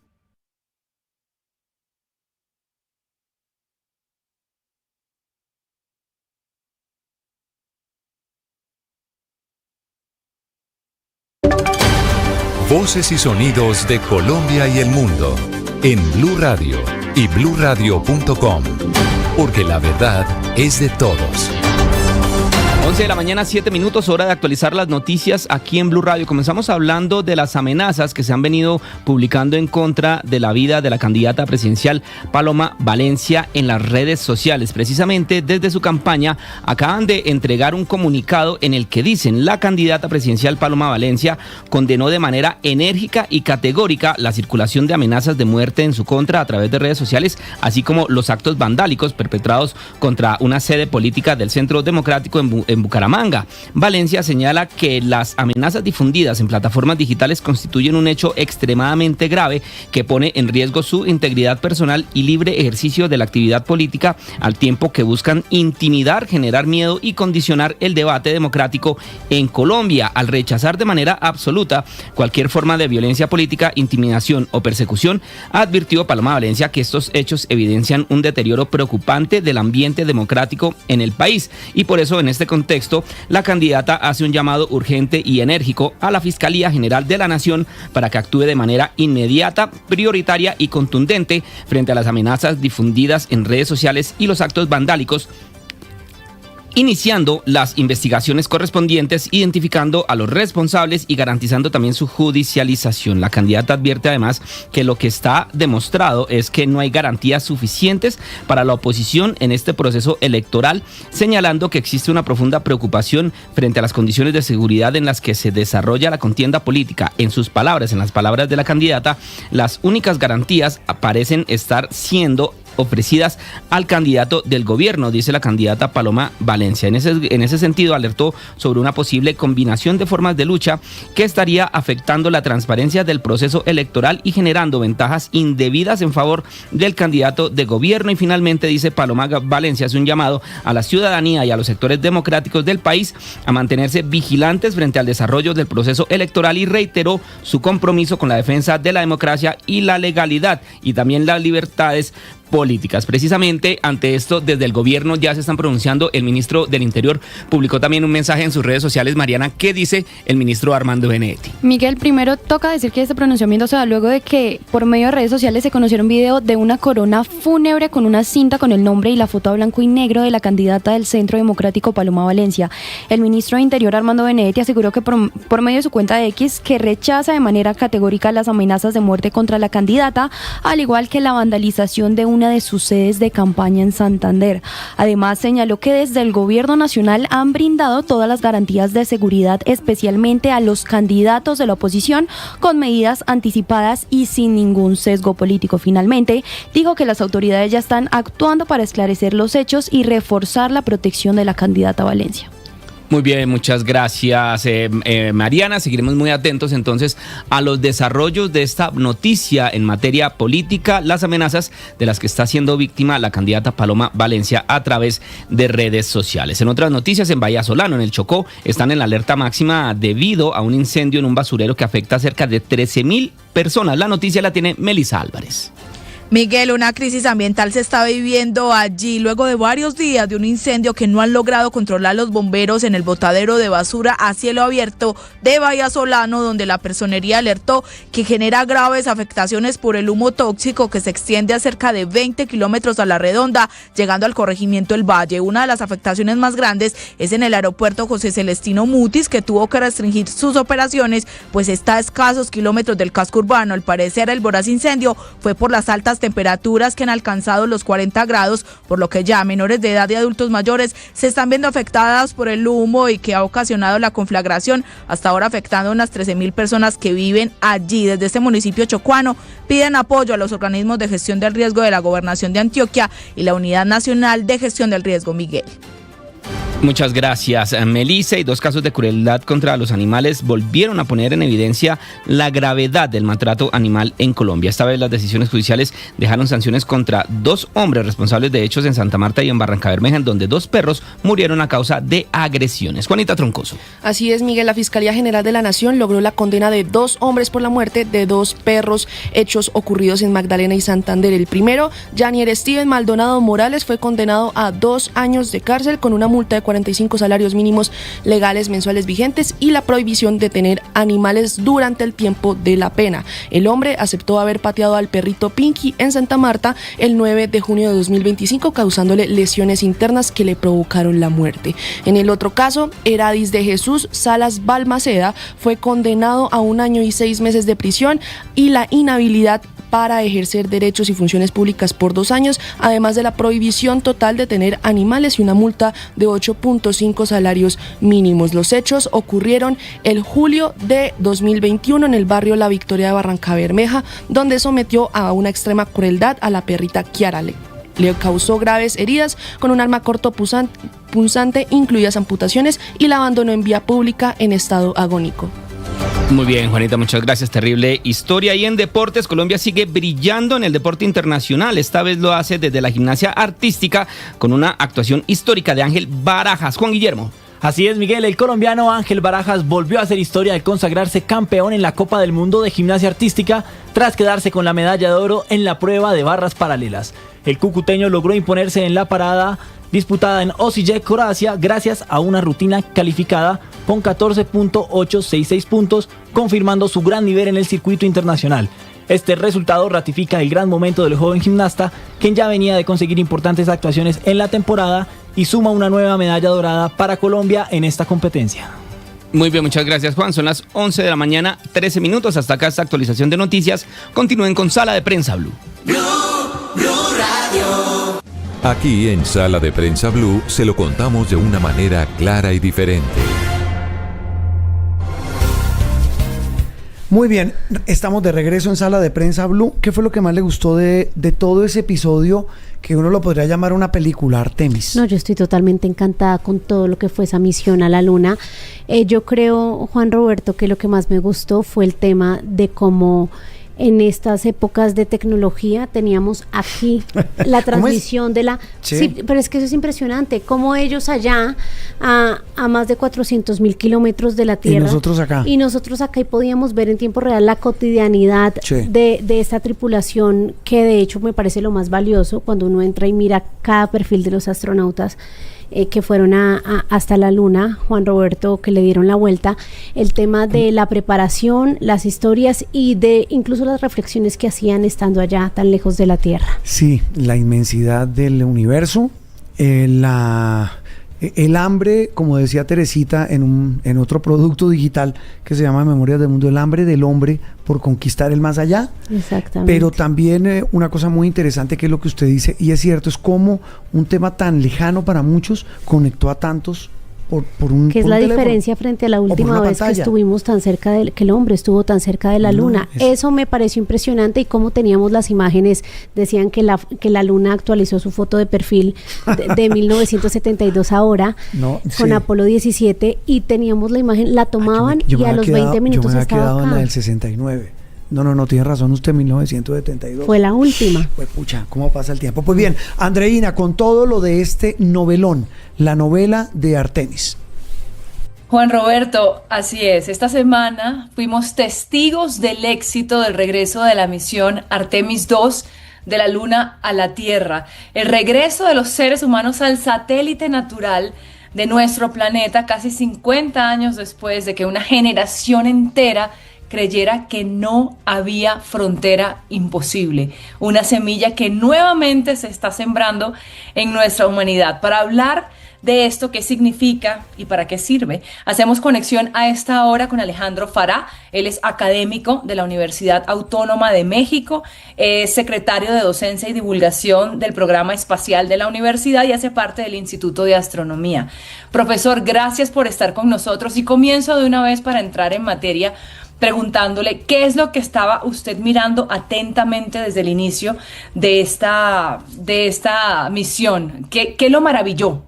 Voces y sonidos de Colombia y el mundo en Blue Radio y bluradio.com, porque la verdad es de todos. 11 de la mañana, 7 minutos, hora de actualizar las noticias aquí en Blue Radio. Comenzamos hablando de las amenazas que se han venido publicando en contra de la vida de la candidata presidencial Paloma Valencia en las redes sociales. Precisamente desde su campaña acaban de entregar un comunicado en el que dicen: la candidata presidencial Paloma Valencia condenó de manera enérgica y categórica la circulación de amenazas de muerte en su contra a través de redes sociales, así como los actos vandálicos perpetrados contra una sede política del Centro Democrático en Bucaramanga. Valencia señala que las amenazas difundidas en plataformas digitales constituyen un hecho extremadamente grave que pone en riesgo su integridad personal y libre ejercicio de la actividad política, al tiempo que buscan intimidar, generar miedo y condicionar el debate democrático en Colombia. Al rechazar de manera absoluta cualquier forma de violencia política, intimidación o persecución, advirtió Paloma Valencia que estos hechos evidencian un deterioro preocupante del ambiente democrático en el país, y por eso en este contexto la candidata hace un llamado urgente y enérgico a la Fiscalía General de la Nación para que actúe de manera inmediata, prioritaria y contundente frente a las amenazas difundidas en redes sociales y los actos vandálicos, iniciando las investigaciones correspondientes, identificando a los responsables y garantizando también su judicialización. La candidata advierte además que lo que está demostrado es que no hay garantías suficientes para la oposición en este proceso electoral, señalando que existe una profunda preocupación frente a las condiciones de seguridad en las que se desarrolla la contienda política. En sus palabras, en las palabras de la candidata, las únicas garantías parecen estar siendo ofrecidas al candidato del gobierno, dice la candidata Paloma Valencia. En ese sentido, alertó sobre una posible combinación de formas de lucha que estaría afectando la transparencia del proceso electoral y generando ventajas indebidas en favor del candidato de gobierno. Y finalmente, dice Paloma Valencia, hace un llamado a la ciudadanía y a los sectores democráticos del país a mantenerse vigilantes frente al desarrollo del proceso electoral, y reiteró su compromiso con la defensa de la democracia y la legalidad y también las libertades políticas. Precisamente ante esto, desde el gobierno ya se están pronunciando. El ministro del Interior publicó también un mensaje en sus redes sociales. Mariana, ¿qué dice el ministro Armando Benedetti? Miguel, primero toca decir que este pronunciamiento se da luego de que por medio de redes sociales se conociera un video de una corona fúnebre con una cinta con el nombre y la foto a blanco y negro de la candidata del Centro Democrático Paloma Valencia. El ministro de Interior Armando Benedetti aseguró que por medio de su cuenta de X que rechaza de manera categórica las amenazas de muerte contra la candidata, al igual que la vandalización de una de sus sedes de campaña en Santander. Además, señaló que desde el gobierno nacional han brindado todas las garantías de seguridad, especialmente a los candidatos de la oposición, con medidas anticipadas y sin ningún sesgo político. Finalmente, dijo que las autoridades ya están actuando para esclarecer los hechos y reforzar la protección de la candidata Valencia. Muy bien, muchas gracias, Mariana. Seguiremos muy atentos entonces a los desarrollos de esta noticia en materia política, las amenazas de las que está siendo víctima la candidata Paloma Valencia a través de redes sociales. En otras noticias, en Vallasolano, en el Chocó, están en la alerta máxima debido a un incendio en un basurero que afecta a cerca de 13,000 personas. La noticia la tiene Melissa Álvarez. Miguel, una crisis ambiental se está viviendo allí luego de varios días de un incendio que no han logrado controlar los bomberos en el botadero de basura a cielo abierto de Vallasolano, donde la personería alertó que genera graves afectaciones por el humo tóxico que se extiende a cerca de 20 kilómetros a la redonda, llegando al corregimiento El Valle. Una de las afectaciones más grandes es en el aeropuerto José Celestino Mutis, que tuvo que restringir sus operaciones, pues está a escasos kilómetros del casco urbano. Al parecer, el voraz incendio fue por las altas temperaturas que han alcanzado los 40 grados, por lo que ya menores de edad y adultos mayores se están viendo afectadas por el humo y que ha ocasionado la conflagración, hasta ahora afectando a unas 13,000 personas que viven allí. Desde este municipio chocuano piden apoyo a los organismos de gestión del riesgo de la Gobernación de Antioquia y la Unidad Nacional de Gestión del Riesgo. Miguel. Muchas gracias, Melissa. Y 2 casos de crueldad contra los animales volvieron a poner en evidencia la gravedad del maltrato animal en Colombia. Esta vez las decisiones judiciales dejaron sanciones contra 2 hombres responsables de hechos en Santa Marta y en Barrancabermeja, en donde 2 perros murieron a causa de agresiones. Juanita Troncoso. Así es, Miguel. La Fiscalía General de la Nación logró la condena de 2 hombres por la muerte de 2 perros, hechos ocurridos en Magdalena y Santander. El primero, Janier Steven Maldonado Morales, fue condenado a 2 años de cárcel con una multa de 45 salarios mínimos legales mensuales vigentes y la prohibición de tener animales durante el tiempo de la pena. El hombre aceptó haber pateado al perrito Pinky en Santa Marta el 9 de junio de 2025, causándole lesiones internas que le provocaron la muerte. En el otro caso, Eradis de Jesús Salas Balmaceda fue condenado a 1 año y 6 meses de prisión y la inhabilidad para ejercer derechos y funciones públicas por 2 años, además de la prohibición total de tener animales y una multa de 8.5 salarios mínimos. Los hechos ocurrieron el julio de 2021 en el barrio La Victoria de Barrancabermeja, donde sometió a una extrema crueldad a la perrita Kiara. Le causó graves heridas con un arma cortopunzante, incluidas amputaciones, y la abandonó en vía pública en estado agónico. Muy bien, Juanita, muchas gracias. Terrible historia. Y en deportes, Colombia sigue brillando en el deporte internacional. Esta vez lo hace desde la gimnasia artística con una actuación histórica de Ángel Barajas. Juan Guillermo. Así es, Miguel. El colombiano Ángel Barajas volvió a hacer historia al consagrarse campeón en la Copa del Mundo de Gimnasia Artística tras quedarse con la medalla de oro en la prueba de barras paralelas. El cucuteño logró imponerse en la parada disputada en Osijek, Croacia, gracias a una rutina calificada con 14.866 puntos, confirmando su gran nivel en el circuito internacional. Este resultado ratifica el gran momento del joven gimnasta, quien ya venía de conseguir importantes actuaciones en la temporada y suma una nueva medalla dorada para Colombia en esta competencia. Muy bien, muchas gracias, Juan. Son las 11 de la mañana, 13 minutos. Hasta acá esta actualización de noticias. Continúen con Sala de Prensa Blue. Blue Radio. Aquí en Sala de Prensa Blue se lo contamos de una manera clara y diferente. Muy bien, estamos de regreso en Sala de Prensa Blue. ¿Qué fue lo que más le gustó de todo ese episodio que uno lo podría llamar una película, Artemis? No, yo estoy totalmente encantada con todo lo que fue esa misión a la Luna. Yo creo, Juan Roberto, que lo que más me gustó fue el tema de cómo en estas épocas de tecnología teníamos aquí la transmisión de la... Sí, pero es que eso es impresionante, cómo ellos allá a más de 400.000 kilómetros de la Tierra. Y nosotros acá y podíamos ver en tiempo real la cotidianidad de esta tripulación, que de hecho me parece lo más valioso cuando uno entra y mira cada perfil de los astronautas que fueron hasta la Luna, Juan Roberto, que le dieron la vuelta, el tema de la preparación, las historias y de incluso las reflexiones que hacían estando allá tan lejos de la Tierra. Sí, la inmensidad del universo, el hambre, como decía Teresita en otro producto digital que se llama Memorias del Mundo, el hambre del hombre por conquistar el más allá. Exactamente. Pero también una cosa muy interesante que es lo que usted dice, y es cierto, es como un tema tan lejano para muchos conectó a tantos por un que es la diferencia frente a la última vez que estuvimos tan cerca que el hombre estuvo tan cerca de la Luna. Eso me pareció impresionante, y cómo teníamos las imágenes, decían que la Luna actualizó su foto de perfil de 1972 ahora con Apolo 17, y teníamos la imagen, la tomaban y a los 20 minutos estaba acá. Yo me había quedado en la del 69. No, tiene razón usted, 1972. Fue la última. Pues pucha, ¿cómo pasa el tiempo? Pues bien, Andreina, con todo lo de este novelón, la novela de Artemis. Juan Roberto, así es. Esta semana fuimos testigos del éxito del regreso de la misión Artemis 2 de la Luna a la Tierra. El regreso de los seres humanos al satélite natural de nuestro planeta casi 50 años después de que una generación entera creyera que no había frontera imposible, una semilla que nuevamente se está sembrando en nuestra humanidad. Para hablar de esto, qué significa y para qué sirve, hacemos conexión a esta hora con Alejandro Fará. Él es académico de la Universidad Autónoma de México, es secretario de Docencia y Divulgación del Programa Espacial de la Universidad y hace parte del Instituto de Astronomía. Profesor, gracias por estar con nosotros, y comienzo de una vez para entrar en materia preguntándole qué es lo que estaba usted mirando atentamente desde el inicio de esta misión. ¿Qué lo maravilló?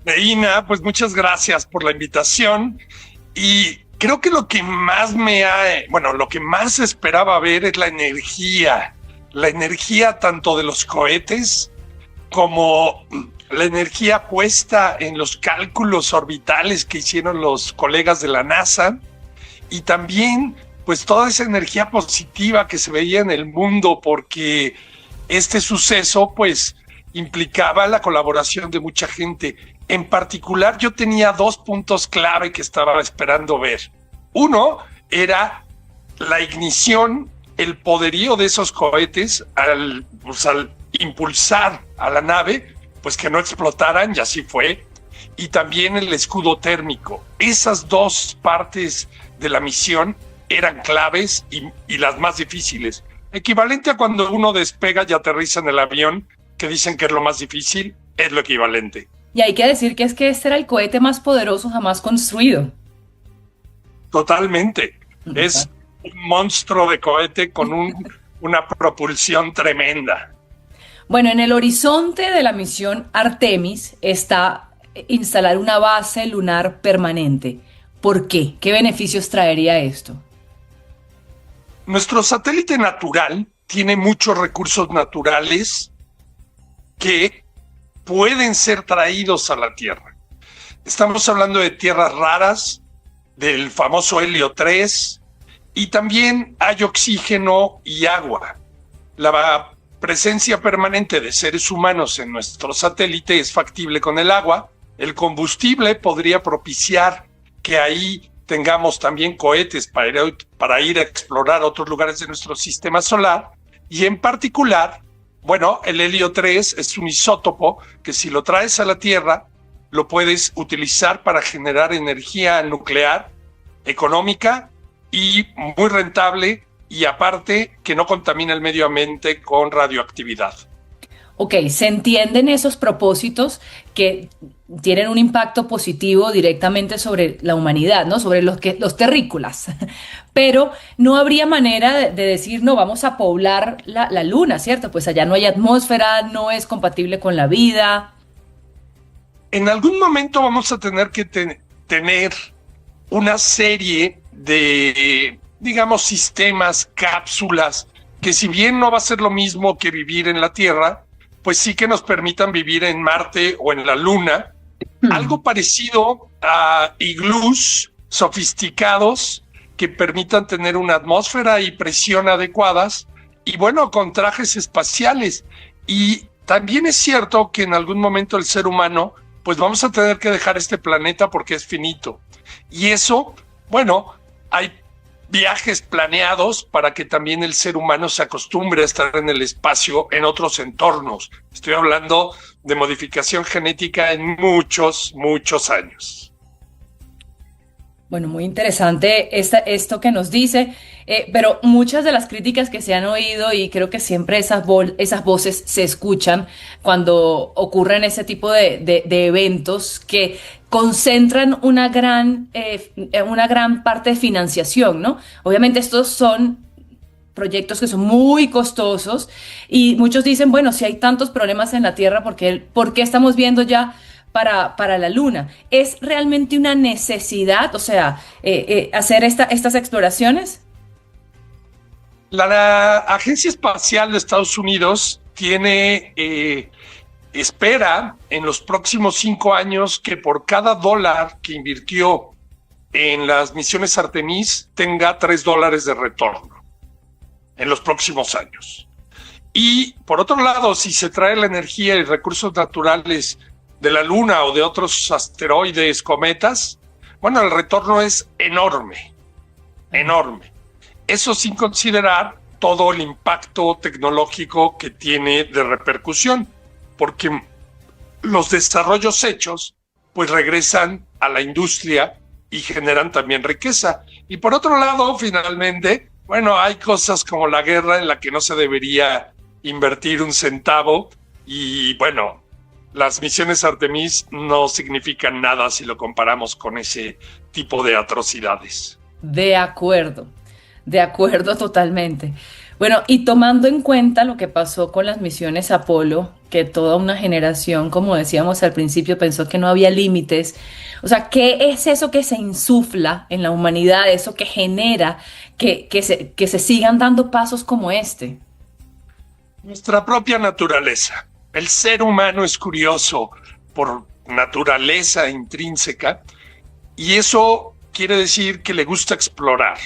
Reina, pues muchas gracias por la invitación. Y creo que lo que más lo que más esperaba ver es la energía tanto de los cohetes como la energía puesta en los cálculos orbitales que hicieron los colegas de la NASA, y también pues toda esa energía positiva que se veía en el mundo, porque este suceso pues implicaba la colaboración de mucha gente. En particular, yo tenía 2 puntos clave que estaba esperando ver. Uno era la ignición, el poderío de esos cohetes al impulsar a la nave, pues que no explotaran, y así fue. Y también el escudo térmico. Esas 2 partes de la misión eran claves y las más difíciles. Equivalente a cuando uno despega y aterriza en el avión, que dicen que es lo más difícil, es lo equivalente. Y hay que decir que este era el cohete más poderoso jamás construido. Totalmente. Es un monstruo de cohete con una propulsión tremenda. Bueno, en el horizonte de la misión Artemis está instalar una base lunar permanente. ¿Por qué? ¿Qué beneficios traería esto? Nuestro satélite natural tiene muchos recursos naturales que pueden ser traídos a la Tierra. Estamos hablando de tierras raras, del famoso helio 3, y también hay oxígeno y agua. La presencia permanente de seres humanos en nuestro satélite es factible con el agua. El combustible podría propiciar que ahí tengamos también cohetes para ir a explorar otros lugares de nuestro sistema solar, y en particular, bueno, el helio 3 es un isótopo que si lo traes a la Tierra, lo puedes utilizar para generar energía nuclear, económica y muy rentable, y aparte que no contamina el medio ambiente con radioactividad. Ok, se entienden esos propósitos que tienen un impacto positivo directamente sobre la humanidad, ¿no? Sobre los terrícolas. Pero no habría manera de decir, no, vamos a poblar la Luna, ¿cierto? Pues allá no hay atmósfera, no es compatible con la vida. En algún momento vamos a tener que tener una serie de, digamos, sistemas, cápsulas, que si bien no va a ser lo mismo que vivir en la Tierra, pues sí que nos permitan vivir en Marte o en la Luna, algo parecido a iglús sofisticados que permitan tener una atmósfera y presión adecuadas, y bueno, con trajes espaciales. Y también es cierto que en algún momento el ser humano, pues vamos a tener que dejar este planeta porque es finito. Y eso, bueno, hay viajes planeados para que también el ser humano se acostumbre a estar en el espacio, en otros entornos. Estoy hablando de modificación genética en muchos años. Bueno, muy interesante esto que nos dice, pero muchas de las críticas que se han oído, y creo que siempre esas voces se escuchan cuando ocurren ese tipo de eventos que concentran una gran parte de financiación, ¿no? Obviamente estos son proyectos que son muy costosos, y muchos dicen, bueno, si hay tantos problemas en la Tierra, ¿por qué estamos viendo ya para la Luna? ¿Es realmente una necesidad, o sea, hacer estas exploraciones? La Agencia Espacial de Estados Unidos espera en los próximos 5 años que por cada $1 que invirtió en las misiones Artemis tenga $3 de retorno en los próximos años. Y por otro lado, si se trae la energía y recursos naturales de la Luna o de otros asteroides, cometas, bueno, el retorno es enorme. Eso sin considerar todo el impacto tecnológico que tiene de repercusión, porque los desarrollos hechos pues regresan a la industria y generan también riqueza. Y por otro lado, finalmente, bueno, hay cosas como la guerra en la que no se debería invertir un centavo, y bueno, las misiones Artemis no significan nada si lo comparamos con ese tipo de atrocidades. De acuerdo totalmente. Bueno, y tomando en cuenta lo que pasó con las misiones Apolo, que toda una generación, como decíamos al principio, pensó que no había límites. O sea, ¿qué es eso que se insufla en la humanidad, eso que genera que se sigan dando pasos como este? Nuestra propia naturaleza. El ser humano es curioso por naturaleza intrínseca y eso quiere decir que le gusta explorar.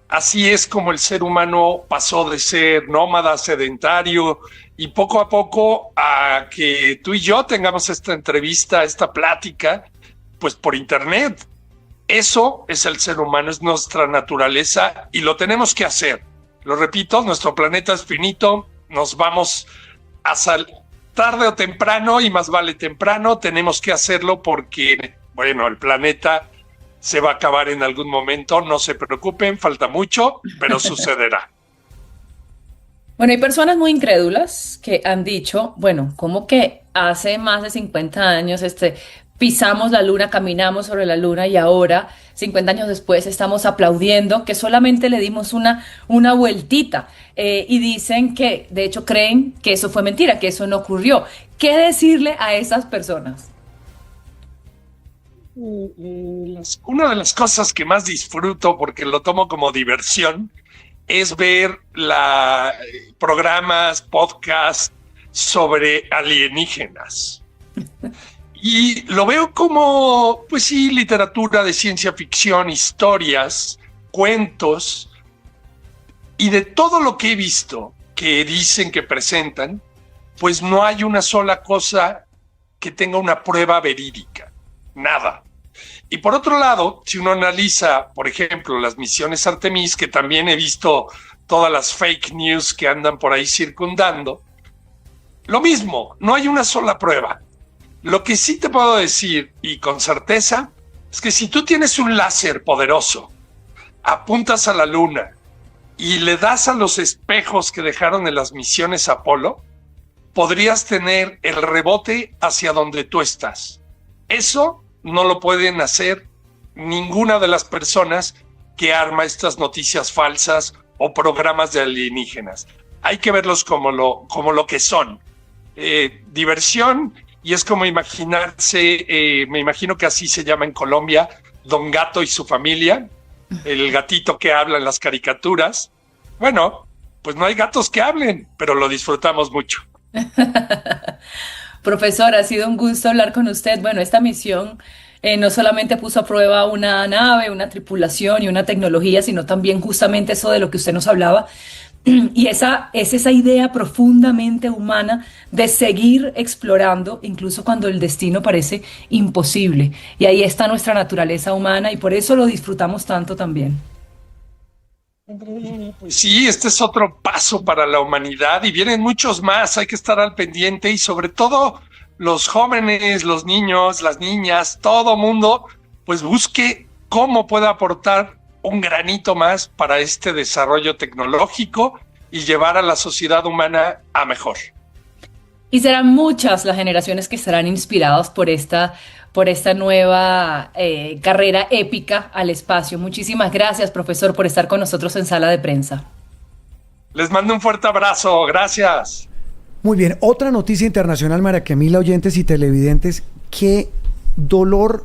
Así es como el ser humano pasó de ser nómada, sedentario, y poco a poco a que tú y yo tengamos esta entrevista, esta plática, pues por internet. Eso es el ser humano, es nuestra naturaleza y lo tenemos que hacer. Lo repito, nuestro planeta es finito, nos vamos a tarde o temprano, y más vale temprano, tenemos que hacerlo porque, bueno, el planeta se va a acabar en algún momento, no se preocupen, falta mucho, pero sucederá. Bueno, hay personas muy incrédulas que han dicho, bueno, ¿cómo que hace más de 50 años pisamos la luna, caminamos sobre la luna y ahora, 50 años después, estamos aplaudiendo que solamente le dimos una vueltita? Y dicen que, de hecho, creen que eso fue mentira, que eso no ocurrió. ¿Qué decirle a esas personas? Una de las cosas que más disfruto, porque lo tomo como diversión, es ver programas, podcasts sobre alienígenas. Y lo veo como, pues sí, literatura de ciencia ficción, historias, cuentos, y de todo lo que he visto que dicen que presentan, pues no hay una sola cosa que tenga una prueba verídica. Nada. Y por otro lado, si uno analiza, por ejemplo, las misiones Artemis, que también he visto todas las fake news que andan por ahí circundando, lo mismo, no hay una sola prueba. Lo que sí te puedo decir, y con certeza, es que si tú tienes un láser poderoso, apuntas a la luna y le das a los espejos que dejaron en las misiones Apolo, podrías tener el rebote hacia donde tú estás. Eso no lo pueden hacer ninguna de las personas que arma estas noticias falsas o programas de alienígenas. Hay que verlos como lo que son. Diversión, y es como imaginarse, me imagino que así se llama en Colombia, Don Gato y su familia, el gatito que habla en las caricaturas. Bueno, pues no hay gatos que hablen, pero lo disfrutamos mucho. Profesor, ha sido un gusto hablar con usted. Bueno, esta misión no solamente puso a prueba una nave, una tripulación y una tecnología, sino también justamente eso de lo que usted nos hablaba. Y es esa idea profundamente humana de seguir explorando, incluso cuando el destino parece imposible. Y ahí está nuestra naturaleza humana y por eso lo disfrutamos tanto también. Pues sí, este es otro paso para la humanidad y vienen muchos más, hay que estar al pendiente y sobre todo los jóvenes, los niños, las niñas, todo mundo, pues busque cómo puede aportar un granito más para este desarrollo tecnológico y llevar a la sociedad humana a mejor. Y serán muchas las generaciones que estarán inspiradas por esta nueva carrera épica al espacio. Muchísimas gracias, profesor, por estar con nosotros en Sala de Prensa. Les mando un fuerte abrazo, gracias. Muy bien, otra noticia internacional, María Camila, oyentes y televidentes, qué dolor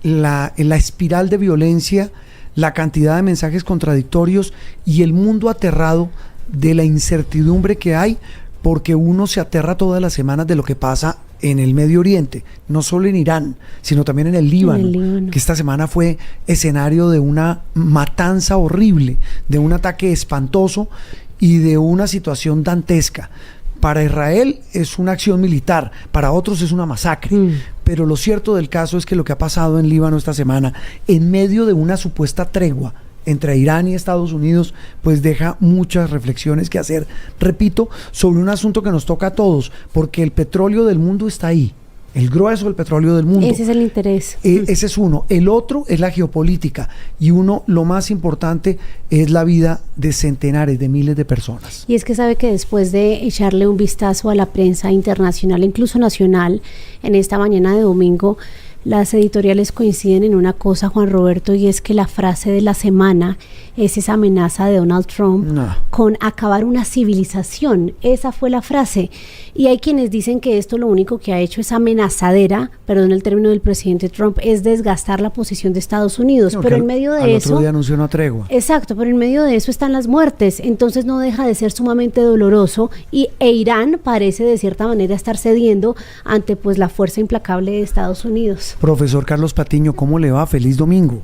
la espiral de violencia, la cantidad de mensajes contradictorios y el mundo aterrado de la incertidumbre que hay, porque uno se aterra todas las semanas de lo que pasa en el Medio Oriente, no solo en Irán, sino también en el Líbano, que esta semana fue escenario de una matanza horrible, de un ataque espantoso y de una situación dantesca. Para Israel es una acción militar, para otros es una masacre, pero lo cierto del caso es que lo que ha pasado en Líbano esta semana, en medio de una supuesta tregua entre Irán y Estados Unidos, pues deja muchas reflexiones que hacer, repito, sobre un asunto que nos toca a todos, porque el petróleo del mundo está ahí, el grueso del petróleo del mundo. Ese es el interés. Ese es uno. El otro es la geopolítica y lo más importante, es la vida de centenares, de miles de personas. Y es que sabe que después de echarle un vistazo a la prensa internacional, incluso nacional, en esta mañana de domingo, las editoriales coinciden en una cosa, Juan Roberto, y es que la frase de la semana es esa amenaza de Donald Trump con acabar una civilización. Esa fue la frase. Y hay quienes dicen que esto lo único que ha hecho es amenazadera, perdón el término del presidente Trump, es desgastar la posición de Estados Unidos. Pero en medio de eso... Al otro día anunció una tregua. Exacto, pero en medio de eso están las muertes. Entonces no deja de ser sumamente doloroso e Irán parece de cierta manera estar cediendo ante pues la fuerza implacable de Estados Unidos. Profesor Carlos Patiño, ¿cómo le va? Feliz domingo.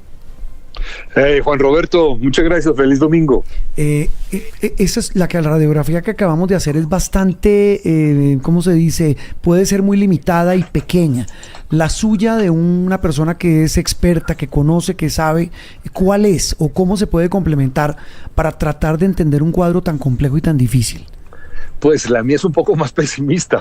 Juan Roberto, muchas gracias, feliz domingo. Esa es la radiografía que acabamos de hacer es bastante, ¿cómo se dice? Puede ser muy limitada y pequeña. La suya de una persona que es experta, que conoce, que sabe, ¿cuál es o cómo se puede complementar para tratar de entender un cuadro tan complejo y tan difícil? Pues la mía es un poco más pesimista,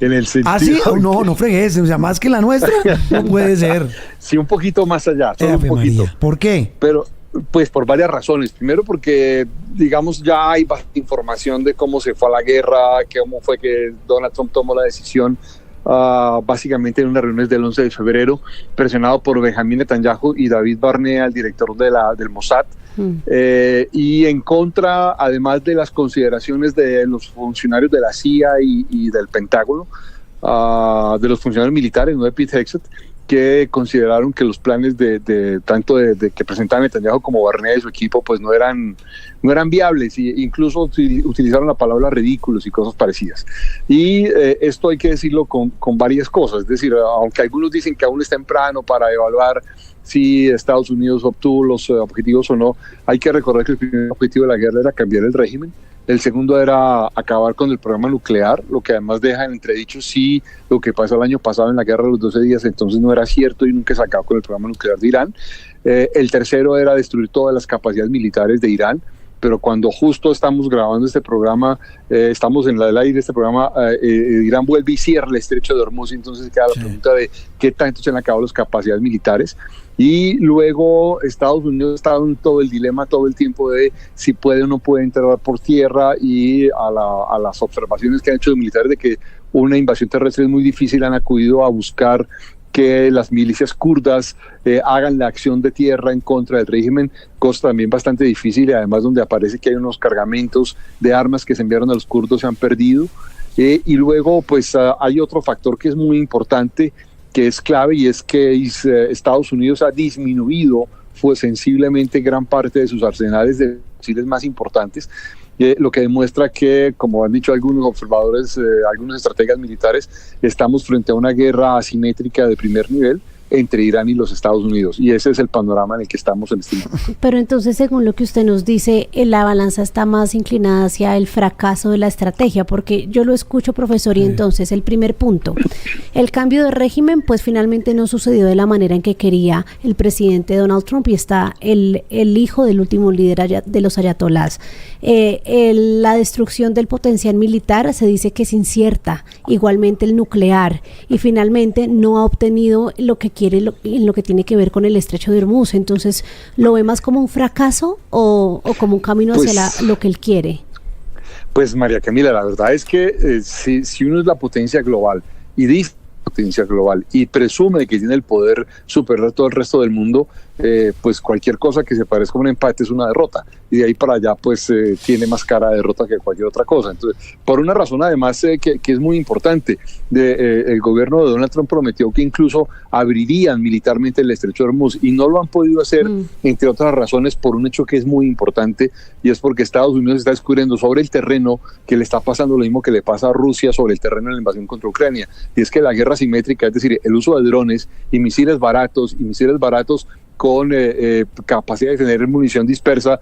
en el sentido... ¿Ah, sí? No fregues, o sea, más que la nuestra, no puede ser. Sí, un poquito más allá, solo un poquito. María. ¿Por qué? Pero, pues por varias razones. Primero porque, digamos, ya hay bastante información de cómo se fue a la guerra, cómo fue que Donald Trump tomó la decisión, básicamente en unas reuniones del 11 de febrero, presionado por Benjamín Netanyahu y David Barnea, el director del Mossad, y en contra, además de las consideraciones de los funcionarios de la CIA y del Pentágono, de los funcionarios militares, no de Pete Hegseth, que consideraron que los planes tanto de que presentaba Netanyahu como Barnea y su equipo pues no eran viables, e incluso utilizaron la palabra ridículos y cosas parecidas. Y esto hay que decirlo con varias cosas, es decir, aunque algunos dicen que aún es temprano para evaluar si Estados Unidos obtuvo los objetivos o no, hay que recordar que el primer objetivo de la guerra era cambiar el régimen. El segundo era acabar con el programa nuclear, lo que además deja en entredicho si lo que pasó el año pasado en la guerra de los 12 días entonces no era cierto y nunca se acabó con el programa nuclear de Irán. El tercero era destruir todas las capacidades militares de Irán, pero cuando justo estamos grabando este programa, estamos en el aire de este programa, Irán vuelve y cierra el estrecho de Hormuz, y entonces queda la pregunta de qué tanto se han acabado las capacidades militares. Y luego Estados Unidos está en todo el dilema todo el tiempo de si puede o no puede entrar por tierra, y a las observaciones que han hecho los militares de que una invasión terrestre es muy difícil, han acudido a buscar que las milicias kurdas hagan la acción de tierra en contra del régimen, cosa también bastante difícil, y además donde aparece que hay unos cargamentos de armas que se enviaron a los kurdos, se han perdido. Y luego pues hay otro factor que es muy importante, que es clave, y es que Estados Unidos ha disminuido sensiblemente gran parte de sus arsenales de misiles más importantes, lo que demuestra que, como han dicho algunos observadores, algunos estrategas militares, estamos frente a una guerra asimétrica de primer nivel entre Irán y los Estados Unidos, y ese es el panorama en el que estamos en este momento. Pero entonces, según lo que usted nos dice, la balanza está más inclinada hacia el fracaso de la estrategia, porque yo lo escucho, profesor, y entonces el primer punto, el cambio de régimen pues finalmente no sucedió de la manera en que quería el presidente Donald Trump, y está el hijo del último líder de los ayatolás. La destrucción del potencial militar se dice que es incierta, igualmente el nuclear, y finalmente no ha obtenido lo que quiere en lo que tiene que ver con el estrecho de Hormuz. Entonces, ¿lo ve más como un fracaso o como un camino hacia lo que él quiere? Pues María Camila, la verdad es que si uno es la potencia global y dice potencia global y presume que tiene el poder superior a todo el resto del mundo, pues cualquier cosa que se parezca a un empate es una derrota, y de ahí para allá pues tiene más cara de derrota que cualquier otra cosa. Entonces, por una razón además que es muy importante, el gobierno de Donald Trump prometió que incluso abrirían militarmente el estrecho de Hormuz, y no lo han podido hacer, entre otras razones, por un hecho que es muy importante, y es porque Estados Unidos está descubriendo sobre el terreno que le está pasando lo mismo que le pasa a Rusia sobre el terreno de la invasión contra Ucrania, y es que la guerra asimétrica, es decir, el uso de drones y misiles baratos con capacidad de tener munición dispersa,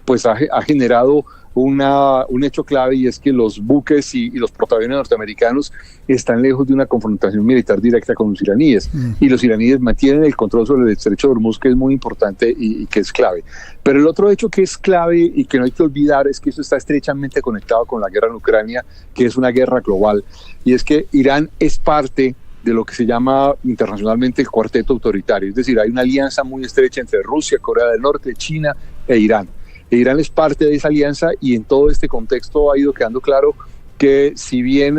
pues ha generado un hecho clave, y es que los buques y los portaaviones norteamericanos están lejos de una confrontación militar directa con los iraníes, y los iraníes mantienen el control sobre el estrecho de Hormuz, que es muy importante y que es clave. Pero el otro hecho que es clave y que no hay que olvidar es que eso está estrechamente conectado con la guerra en Ucrania, que es una guerra global, y es que Irán es parte de lo que se llama internacionalmente el cuarteto autoritario, es decir, hay una alianza muy estrecha entre Rusia, Corea del Norte, China e Irán. Irán es parte de esa alianza, y en todo este contexto ha ido quedando claro que si bien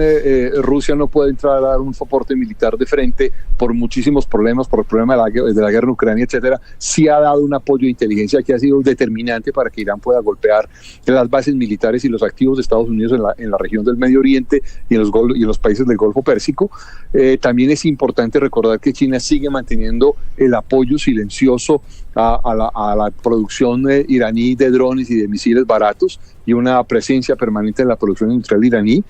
Rusia no puede entrar a dar un soporte militar de frente por muchísimos problemas, por el problema de la guerra en Ucrania, etcétera, sí ha dado un apoyo de inteligencia que ha sido determinante para que Irán pueda golpear las bases militares y los activos de Estados Unidos en la región del Medio Oriente y en los países del Golfo Pérsico. También es importante recordar que China sigue manteniendo el apoyo silencioso a la producción iraní de drones y de misiles baratos y una presencia permanente en la producción industrial iraní,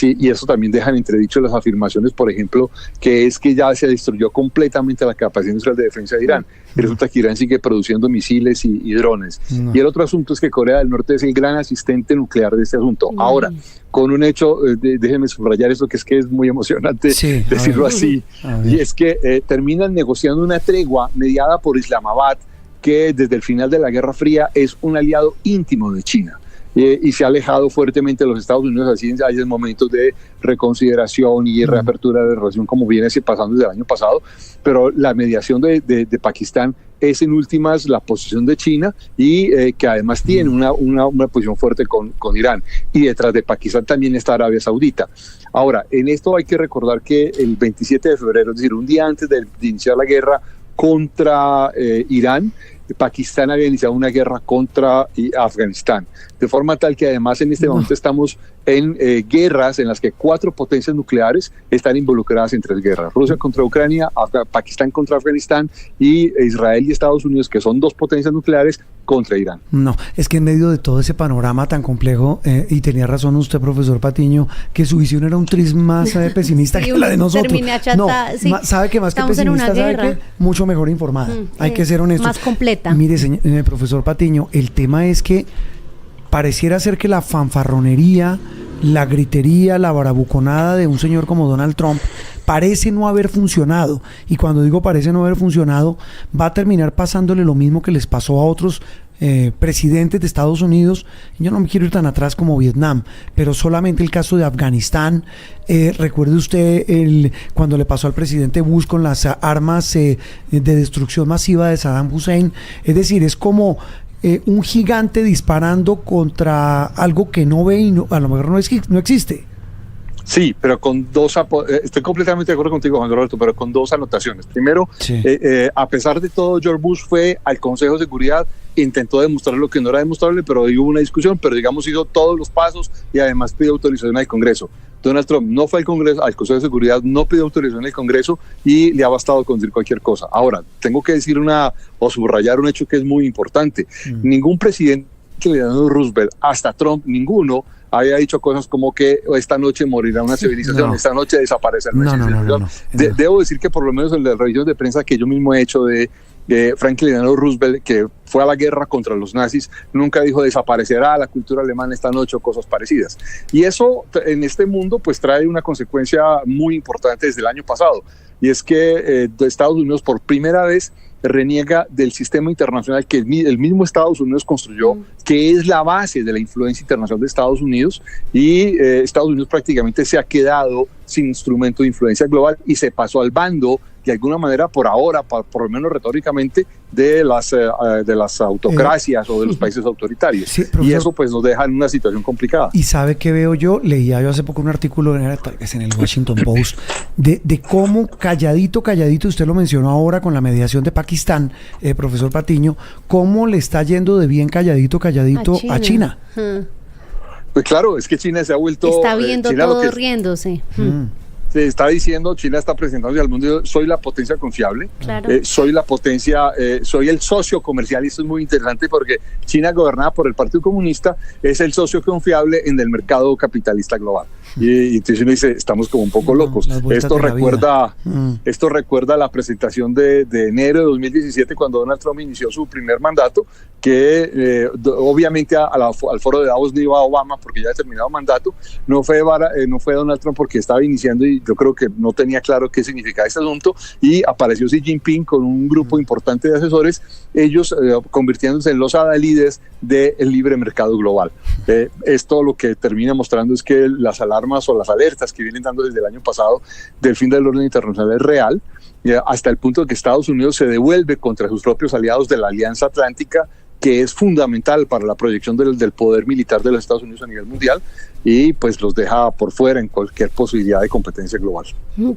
y eso también deja en entredicho las afirmaciones, por ejemplo, que es que ya se destruyó completamente la capacidad industrial de defensa de Irán. Y resulta que Irán sigue produciendo misiles y drones. Y el otro asunto es que Corea del Norte es el gran asistente nuclear de este asunto. Ahora, con un hecho, déjenme subrayar esto, que es muy emocionante decirlo así, y es que terminan negociando una tregua mediada por Islamabad, que desde el final de la Guerra Fría es un aliado íntimo de China. Y se ha alejado fuertemente de los Estados Unidos, así hay momentos de reconsideración y reapertura de relación como viene pasando desde el año pasado, pero la mediación de Pakistán es en últimas la posición de China y que además tiene una posición fuerte con Irán, y detrás de Pakistán también está Arabia Saudita. Ahora, en esto hay que recordar que el 27 de febrero, es decir, un día antes de iniciar la guerra contra Irán, Pakistán había iniciado una guerra contra Afganistán, de forma tal que además en este momento estamos en guerras en las que 4 potencias nucleares están involucradas en 3 guerras: Rusia contra Ucrania, Pakistán contra Afganistán y Israel y Estados Unidos, que son 2 potencias nucleares, contra Irán. No, es que en medio de todo ese panorama tan complejo, y tenía razón usted, profesor Patiño, que su visión era un tris más pesimista que la de nosotros. Sabe que más que pesimista, sabe que mucho mejor informada. Hay que ser honestos. Más completa. Mire, profesor Patiño, el tema es que pareciera ser que la fanfarronería, la gritería, la barabuconada de un señor como Donald Trump parece no haber funcionado, y cuando digo parece no haber funcionado, va a terminar pasándole lo mismo que les pasó a otros presidentes de Estados Unidos. Yo no me quiero ir tan atrás como Vietnam, pero solamente el caso de Afganistán. Recuerde usted cuando le pasó al presidente Bush con las armas de destrucción masiva de Saddam Hussein. Es decir, es como un gigante disparando contra algo que no ve y a lo mejor no existe. Sí, pero con estoy completamente de acuerdo contigo, Juan Roberto, pero con 2 anotaciones. Primero, a pesar de todo, George Bush fue al Consejo de Seguridad, intentó demostrar lo que no era demostrable, pero hubo una discusión, pero digamos hizo todos los pasos y además pidió autorización al Congreso. Donald Trump no fue al Consejo de Seguridad, no pidió autorización al Congreso y le ha bastado con decir cualquier cosa. Ahora, tengo que decir o subrayar un hecho que es muy importante. Ningún presidente de Roosevelt, hasta Trump, ninguno había dicho cosas como que esta noche morirá una civilización, esta noche desaparecerá una civilización. Debo decir que por lo menos en las revisiones de prensa que yo mismo he hecho de Franklin Delano Roosevelt, que fue a la guerra contra los nazis, nunca dijo desaparecerá la cultura alemana esta noche o cosas parecidas. Y eso en este mundo pues trae una consecuencia muy importante desde el año pasado, y es que Estados Unidos por primera vez reniega del sistema internacional que el mismo Estados Unidos construyó, que es la base de la influencia internacional de Estados Unidos, y Estados Unidos prácticamente se ha quedado sin instrumento de influencia global y se pasó al bando, de alguna manera por ahora, por lo menos retóricamente, de las autocracias o de los países autoritarios. Sí, y eso pues nos deja en una situación complicada. Y ¿sabe qué veo yo? Leía yo hace poco un artículo tal vez en el Washington Post de cómo calladito, usted lo mencionó ahora con la mediación de Pakistán, profesor Patiño, cómo le está yendo de bien calladito a China. Pues claro, es que China se ha vuelto... Está viendo China todo riéndose. Se está diciendo, China está presentándose al mundo, soy la potencia confiable, soy la potencia, soy el socio comercial, y esto es muy interesante porque China, gobernada por el Partido Comunista, es el socio confiable en el mercado capitalista global. Y entonces uno dice, estamos como un poco locos. Esto recuerda la presentación de enero de 2017, cuando Donald Trump inició su primer mandato, que obviamente al foro de Davos no iba Obama porque ya había terminado mandato, no fue Donald Trump porque estaba iniciando y yo creo que no tenía claro qué significaba este asunto, y apareció Xi Jinping con un grupo importante de asesores, ellos convirtiéndose en los adalides del libre mercado global. Esto lo que termina mostrando es que las alarmas o las alertas que vienen dando desde el año pasado del fin del orden internacional es real, hasta el punto de que Estados Unidos se devuelve contra sus propios aliados de la Alianza Atlántica que es fundamental para la proyección del poder militar de los Estados Unidos a nivel mundial, y pues los deja por fuera en cualquier posibilidad de competencia global.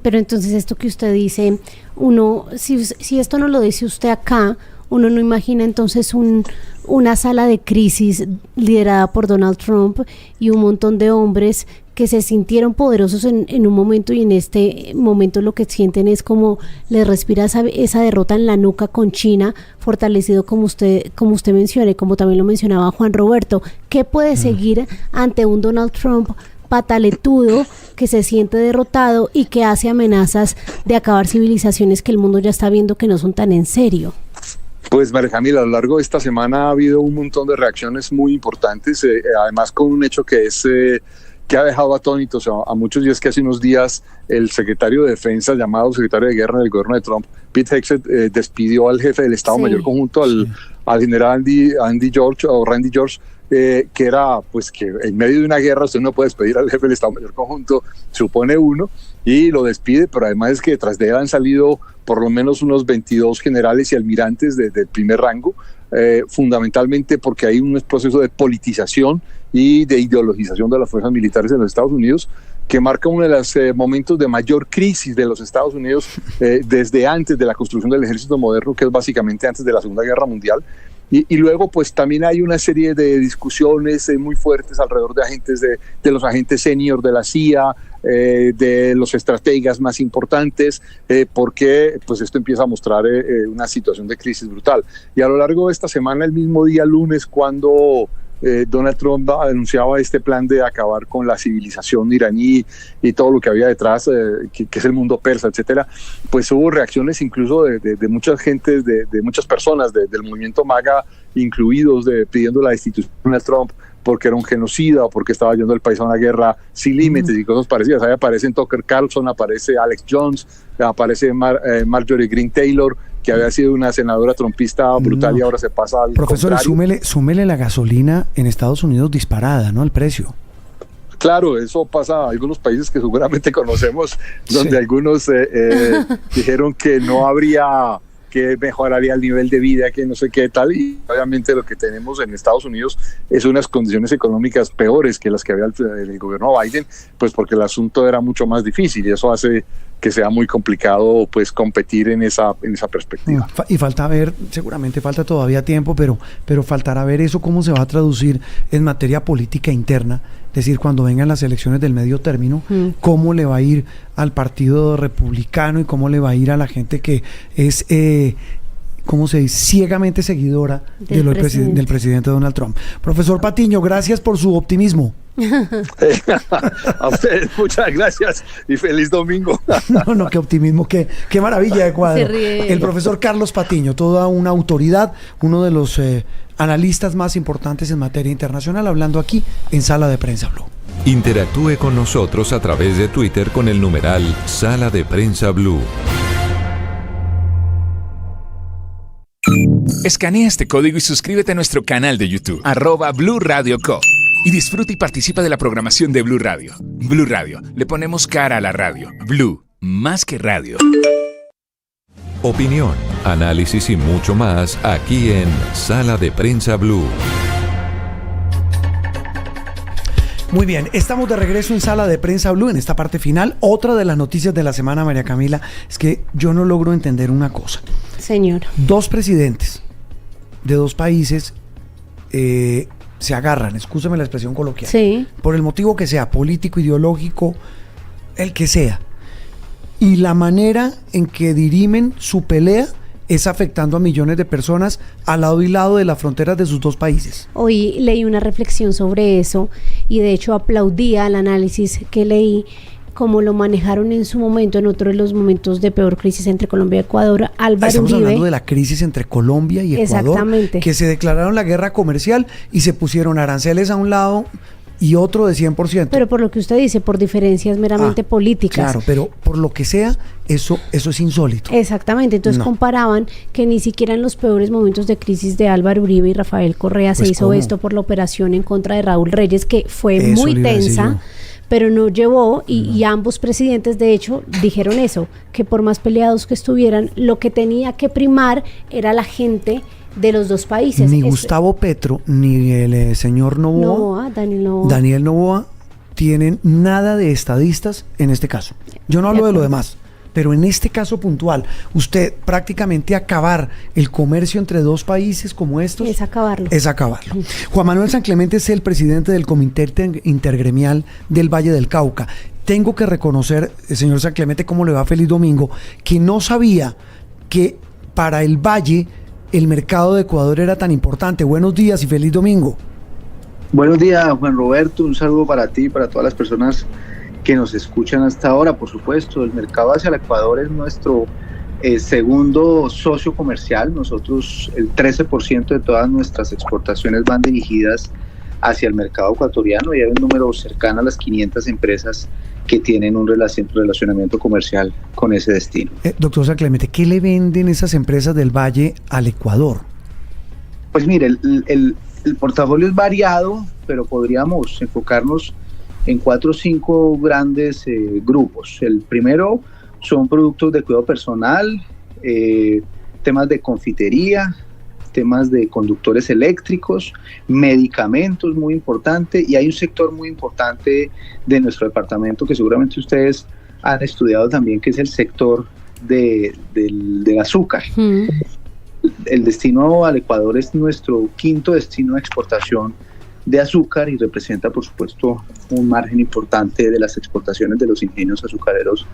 Pero entonces esto que usted dice, uno, si esto no lo dice usted acá, uno no imagina entonces una sala de crisis liderada por Donald Trump y un montón de hombres que se sintieron poderosos en un momento, y en este momento lo que sienten es como les respira esa derrota en la nuca con China, fortalecido como usted menciona, y como también lo mencionaba Juan Roberto. ¿Qué puede seguir ante un Donald Trump pataletudo que se siente derrotado y que hace amenazas de acabar civilizaciones que el mundo ya está viendo que no son tan en serio? Pues María Camila, a lo largo de esta semana ha habido un montón de reacciones muy importantes, además con un hecho que es que ha dejado atónitos a muchos, y es que hace unos días el secretario de Defensa, llamado secretario de Guerra del gobierno de Trump, Pete Hegseth, despidió al jefe del Estado Mayor Conjunto, al general Randy George, que era, pues, que en medio de una guerra usted no puede despedir al jefe del Estado Mayor Conjunto, supone uno, y lo despide, pero además es que detrás de él han salido por lo menos unos 22 generales y almirantes de primer rango, fundamentalmente porque hay un proceso de politización y de ideologización de las fuerzas militares en los Estados Unidos, que marca uno de los momentos de mayor crisis de los Estados Unidos desde antes de la construcción del ejército moderno, que es básicamente antes de la Segunda Guerra Mundial. Y luego pues también hay una serie de discusiones muy fuertes alrededor de agentes de los agentes senior de la CIA, de los estrategas más importantes, porque pues esto empieza a mostrar una situación de crisis brutal. Y a lo largo de esta semana, el mismo día lunes, cuando Donald Trump anunciaba este plan de acabar con la civilización iraní y todo lo que había detrás, que es el mundo persa, etcétera, pues hubo reacciones incluso de muchas gentes, de muchas personas del movimiento MAGA, incluidos, pidiendo la destitución de Donald Trump porque era un genocida o porque estaba yendo el país a una guerra sin límites y cosas parecidas. Ahí aparecen Tucker Carlson, aparece Alex Jones, aparece Marjorie Greene Taylor, que había sido una senadora trumpista brutal y ahora se pasa al profesor, contrario. súmele la gasolina en Estados Unidos disparada, ¿no? El precio. Claro, eso pasa en algunos países que seguramente conocemos, donde algunos dijeron que no habría, que mejoraría el nivel de vida, que no sé qué tal, y obviamente lo que tenemos en Estados Unidos es unas condiciones económicas peores que las que había el gobierno Biden, pues porque el asunto era mucho más difícil, y eso hace que sea muy complicado pues competir en esa perspectiva. Y falta ver, seguramente falta todavía tiempo, pero faltará ver eso cómo se va a traducir en materia política interna, es decir, cuando vengan las elecciones del medio término, cómo le va a ir al Partido Republicano y cómo le va a ir a la gente que es ¿cómo se dice?, ciegamente seguidora del presidente Donald Trump. Profesor Patiño, gracias por su optimismo. A ustedes muchas gracias y feliz domingo. No, qué optimismo, qué maravilla de cuadro. El profesor Carlos Patiño, toda una autoridad, uno de los analistas más importantes en materia internacional, hablando aquí en Sala de Prensa Blue. Interactúe con nosotros a través de Twitter con el numeral Sala de Prensa Blue. Escanea este código y suscríbete a nuestro canal de YouTube, @Blue Radio Co. Y disfruta y participa de la programación de Blue Radio. Blue Radio, le ponemos cara a la radio. Blue, más que radio. Opinión, análisis y mucho más aquí en Sala de Prensa Blue. Muy bien, estamos de regreso en Sala de Prensa Blue en esta parte final. Otra de las noticias de la semana, María Camila, es que yo no logro entender una cosa. Señor. Dos presidentes de dos países se agarran, excúseme la expresión coloquial, por el motivo que sea, político, ideológico, el que sea, y la manera en que dirimen su pelea es afectando a millones de personas al lado y lado de las fronteras de sus dos países. Hoy leí una reflexión sobre eso y de hecho aplaudía el análisis que leí, como lo manejaron en su momento, en otro de los momentos de peor crisis entre Colombia y Ecuador, Álvaro Estamos Uribe. hablando de la crisis entre Colombia y Ecuador, que se declararon la guerra comercial y se pusieron aranceles a un lado y otro de 100%. Pero por lo que usted dice, por diferencias meramente políticas. Claro, pero por lo que sea, eso es insólito. Exactamente, entonces comparaban que ni siquiera en los peores momentos de crisis de Álvaro Uribe y Rafael Correa se hizo esto por la operación en contra de Raúl Reyes, que fue muy tensa, pero no llevó, y ambos presidentes de hecho dijeron eso, que por más peleados que estuvieran, lo que tenía que primar era la gente de los dos países. Ni Gustavo Petro ni el señor Daniel Noboa tienen nada de estadistas en este caso. Yo no hablo de lo demás, pero en este caso puntual, usted prácticamente acabar el comercio entre dos países como estos es acabarlo. Juan Manuel San Clemente es el presidente del Comité Intergremial del Valle del Cauca. Tengo que reconocer, señor San Clemente, ¿cómo le va? Feliz domingo, que no sabía que para el Valle el mercado de Ecuador era tan importante. Buenos días y feliz domingo. Buenos días, Juan Roberto, un saludo para ti y para todas las personas que nos escuchan hasta ahora. Por supuesto, el mercado hacia el Ecuador es nuestro segundo socio comercial. Nosotros, el 13% de todas nuestras exportaciones van dirigidas hacia el mercado ecuatoriano y hay un número cercano a las 500 empresas que tienen un relacionamiento comercial con ese destino. Doctor San Clemente, ¿qué le venden esas empresas del Valle al Ecuador? Pues mire, el portafolio es variado, pero podríamos enfocarnos en 4 o 5 grandes grupos. El primero son productos de cuidado personal, temas de confitería, temas de conductores eléctricos, medicamentos, muy importante, y hay un sector muy importante de nuestro departamento que seguramente ustedes han estudiado también, que es el sector del azúcar. El destino al Ecuador es nuestro 5º destino de exportación de azúcar y representa, por supuesto, un margen importante de las exportaciones de los ingenios azucareros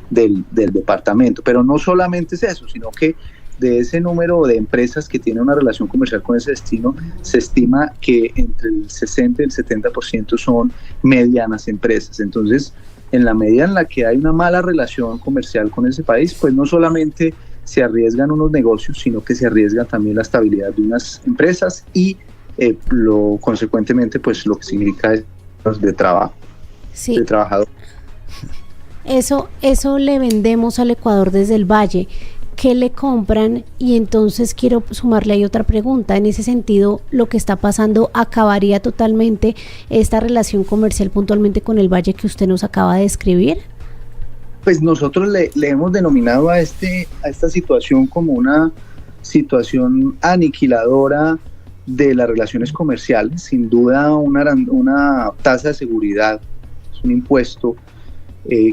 del departamento. Pero no solamente es eso, sino que de ese número de empresas que tienen una relación comercial con ese destino, se estima que entre el 60 y el 70% son medianas empresas. Entonces, en la medida en la que hay una mala relación comercial con ese país, pues no solamente se arriesgan unos negocios, sino que se arriesga también la estabilidad de unas empresas y consecuentemente pues lo que significa es de trabajo, de trabajador. Eso le vendemos al Ecuador desde el Valle. ¿Qué le compran? Y entonces quiero sumarle ahí otra pregunta. En ese sentido, lo que está pasando acabaría totalmente esta relación comercial puntualmente con el Valle que usted nos acaba de describir. Pues nosotros le hemos denominado a esta situación como una situación aniquiladora de las relaciones comerciales. Sin duda una tasa de seguridad, es un impuesto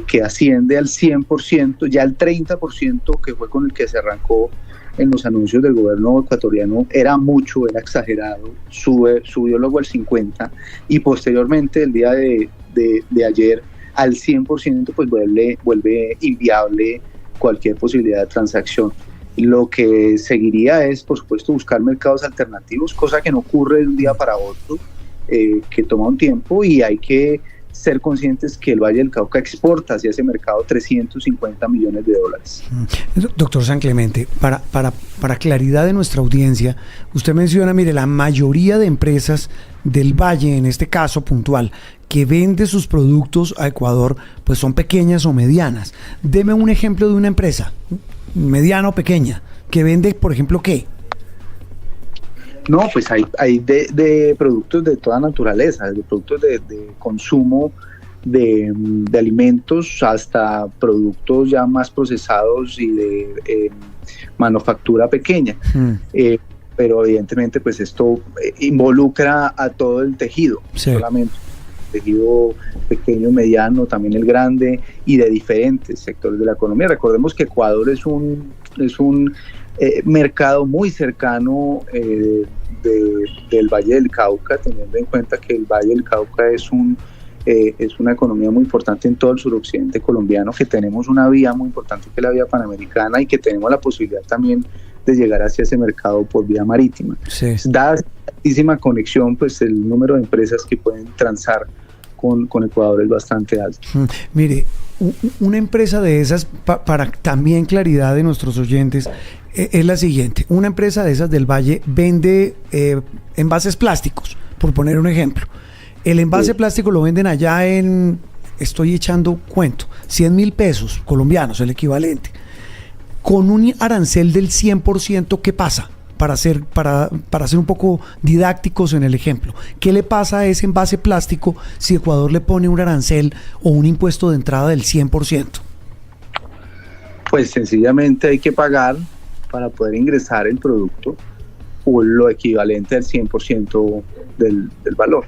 que asciende al 100%, ya el 30% que fue con el que se arrancó en los anuncios del gobierno ecuatoriano era mucho, era exagerado, subió luego al 50% y posteriormente el día de ayer al 100% pues vuelve inviable cualquier posibilidad de transacción. Lo que seguiría es, por supuesto, buscar mercados alternativos, cosa que no ocurre de un día para otro, que toma un tiempo y hay que ser conscientes que el Valle del Cauca exporta hacia ese mercado 350 millones de dólares. Doctor San Clemente, para claridad de nuestra audiencia, usted menciona, mire, la mayoría de empresas del Valle, en este caso puntual, que vende sus productos a Ecuador, pues son pequeñas o medianas. Deme un ejemplo de una empresa, mediana o pequeña, que vende, por ejemplo, ¿qué? No, pues hay de productos de toda naturaleza, de productos de consumo de alimentos hasta productos ya más procesados y de manufactura pequeña. Pero evidentemente pues esto involucra a todo el tejido, sí. Solamente el tejido pequeño, mediano, también el grande y de diferentes sectores de la economía. Recordemos que Ecuador es un mercado muy cercano del Valle del Cauca, teniendo en cuenta que el Valle del Cauca es una economía muy importante en todo el suroccidente colombiano, que tenemos una vía muy importante que es la vía panamericana y que tenemos la posibilidad también de llegar hacia ese mercado por vía marítima. Sí. Dada esa altísima conexión, pues el número de empresas que pueden transar con Ecuador es bastante alto. Mire, una empresa de esas, para también claridad de nuestros oyentes, es la siguiente. Una empresa de esas del Valle vende envases plásticos, por poner un ejemplo. El envase plástico lo venden allá en, estoy echando cuento, 100.000 pesos colombianos, el equivalente. Con un arancel del 100%, ¿qué pasa? Para ser un poco didácticos en el ejemplo, ¿qué le pasa a ese envase plástico si Ecuador le pone un arancel o un impuesto de entrada del 100%? Pues sencillamente hay que pagar para poder ingresar el producto o lo equivalente al 100% del valor.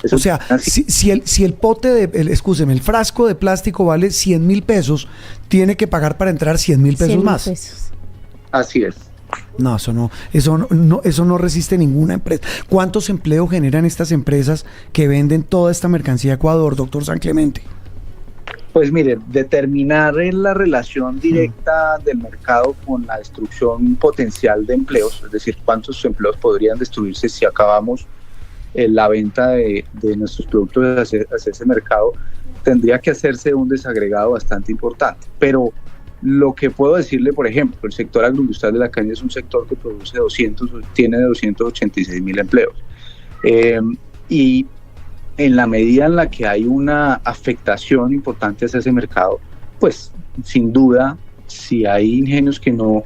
Eso, o sea, si el pote el frasco de plástico vale 100,000 pesos, tiene que pagar para entrar 100,000 pesos más. Así es. No, eso no resiste ninguna empresa. ¿Cuántos empleos generan estas empresas que venden toda esta mercancía a Ecuador, doctor San Clemente? Pues mire, determinar la relación directa del mercado con la destrucción potencial de empleos, es decir, cuántos empleos podrían destruirse si acabamos la venta de nuestros productos hacia ese mercado, tendría que hacerse un desagregado bastante importante. Pero lo que puedo decirle, por ejemplo, el sector agroindustrial de la caña es un sector que tiene 286,000 empleos. Y en la medida en la que hay una afectación importante hacia ese mercado, pues sin duda, si hay ingenios que no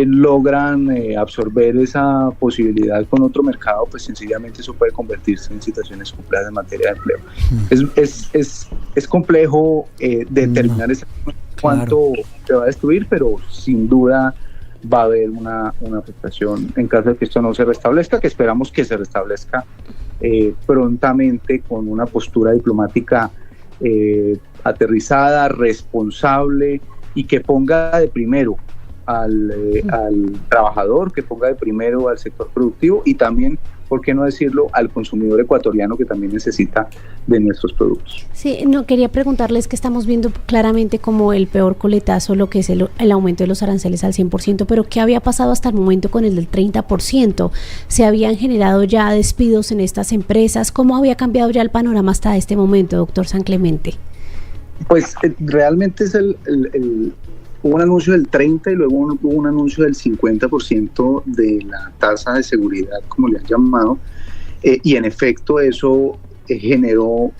logran absorber esa posibilidad con otro mercado, pues sencillamente eso puede convertirse en situaciones complejas en materia de empleo. Es complejo determinar cuánto se va a destruir, pero sin duda va a haber una afectación en caso de que esto no se restablezca, que esperamos que se restablezca prontamente con una postura diplomática aterrizada, responsable y que ponga de primero al trabajador, que ponga de primero al sector productivo y también, ¿por qué no decirlo?, al consumidor ecuatoriano que también necesita de nuestros productos. Sí, no, quería preguntarles que estamos viendo claramente como el peor coletazo, lo que es el aumento de los aranceles al 100%, pero ¿qué había pasado hasta el momento con el del 30%? ¿Se habían generado ya despidos en estas empresas? ¿Cómo había cambiado ya el panorama hasta este momento, doctor San Clemente? Pues realmente es hubo un anuncio del 30% y luego hubo un anuncio del 50% de la tasa de seguridad, como le han llamado, y en efecto eso generó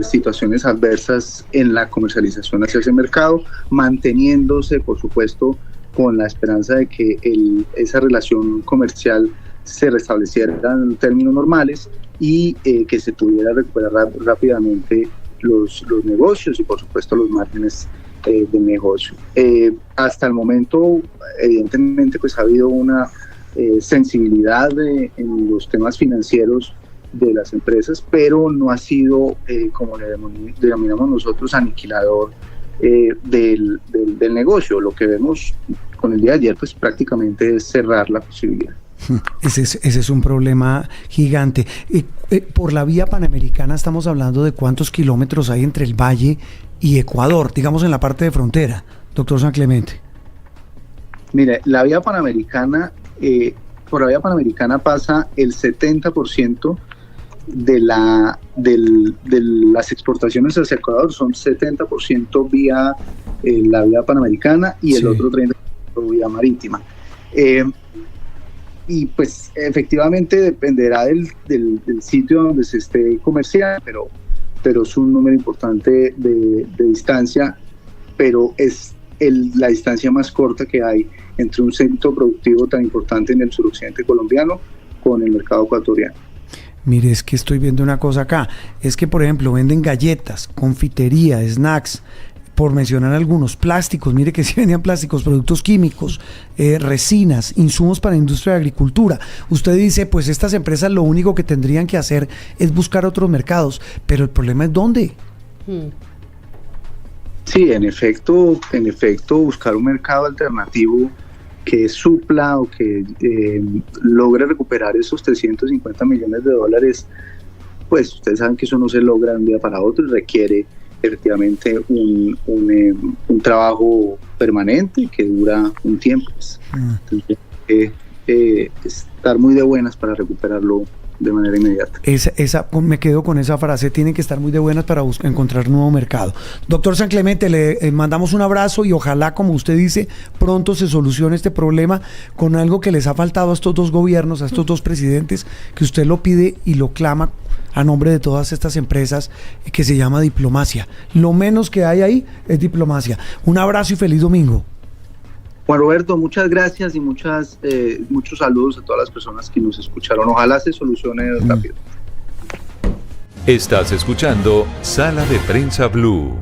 situaciones adversas en la comercialización hacia ese mercado, manteniéndose, por supuesto, con la esperanza de que esa relación comercial se restableciera en términos normales y que se pudiera recuperar rápidamente los negocios y, por supuesto, los márgenes de negocio. Hasta el momento, evidentemente, pues ha habido una sensibilidad en los temas financieros de las empresas, pero no ha sido, como le denominamos nosotros, aniquilador del negocio. Lo que vemos con el día de ayer, pues prácticamente es cerrar la posibilidad. Ese es un problema gigante. Por la vía panamericana estamos hablando de cuántos kilómetros hay entre el Valle y Ecuador, digamos en la parte de frontera, doctor San Clemente. Mire, la vía panamericana, por la vía panamericana pasa el 70% de las exportaciones hacia Ecuador, son 70% vía la vía panamericana y el otro 30% vía marítima. Y pues efectivamente dependerá del sitio donde se esté comerciando, pero es un número importante de distancia, pero es la distancia más corta que hay entre un centro productivo tan importante en el suroccidente colombiano con el mercado ecuatoriano. Mire, es que estoy viendo una cosa acá, es que por ejemplo venden galletas, confitería, snacks, por mencionar algunos, plásticos, mire que sí vendían plásticos, productos químicos, resinas, insumos para la industria de agricultura. Usted dice, pues estas empresas lo único que tendrían que hacer es buscar otros mercados, pero el problema es ¿dónde? Sí, en efecto, buscar un mercado alternativo que supla o que logre recuperar esos 350 millones de dólares, pues ustedes saben que eso no se logra de un día para otro y requiere efectivamente un trabajo permanente que dura un tiempo. Entonces, estar muy de buenas para recuperarlo de manera inmediata. Me quedo con esa frase, tienen que estar muy de buenas para encontrar nuevo mercado. Doctor San Clemente, le mandamos un abrazo y ojalá, como usted dice, pronto se solucione este problema con algo que les ha faltado a estos dos gobiernos, a estos dos presidentes, que usted lo pide y lo clama a nombre de todas estas empresas, que se llama diplomacia. Lo menos que hay ahí es diplomacia. Un abrazo y feliz domingo. Juan Roberto, muchas gracias y muchos saludos a todas las personas que nos escucharon. Ojalá se solucione rápido. Estás escuchando Sala de Prensa Blue.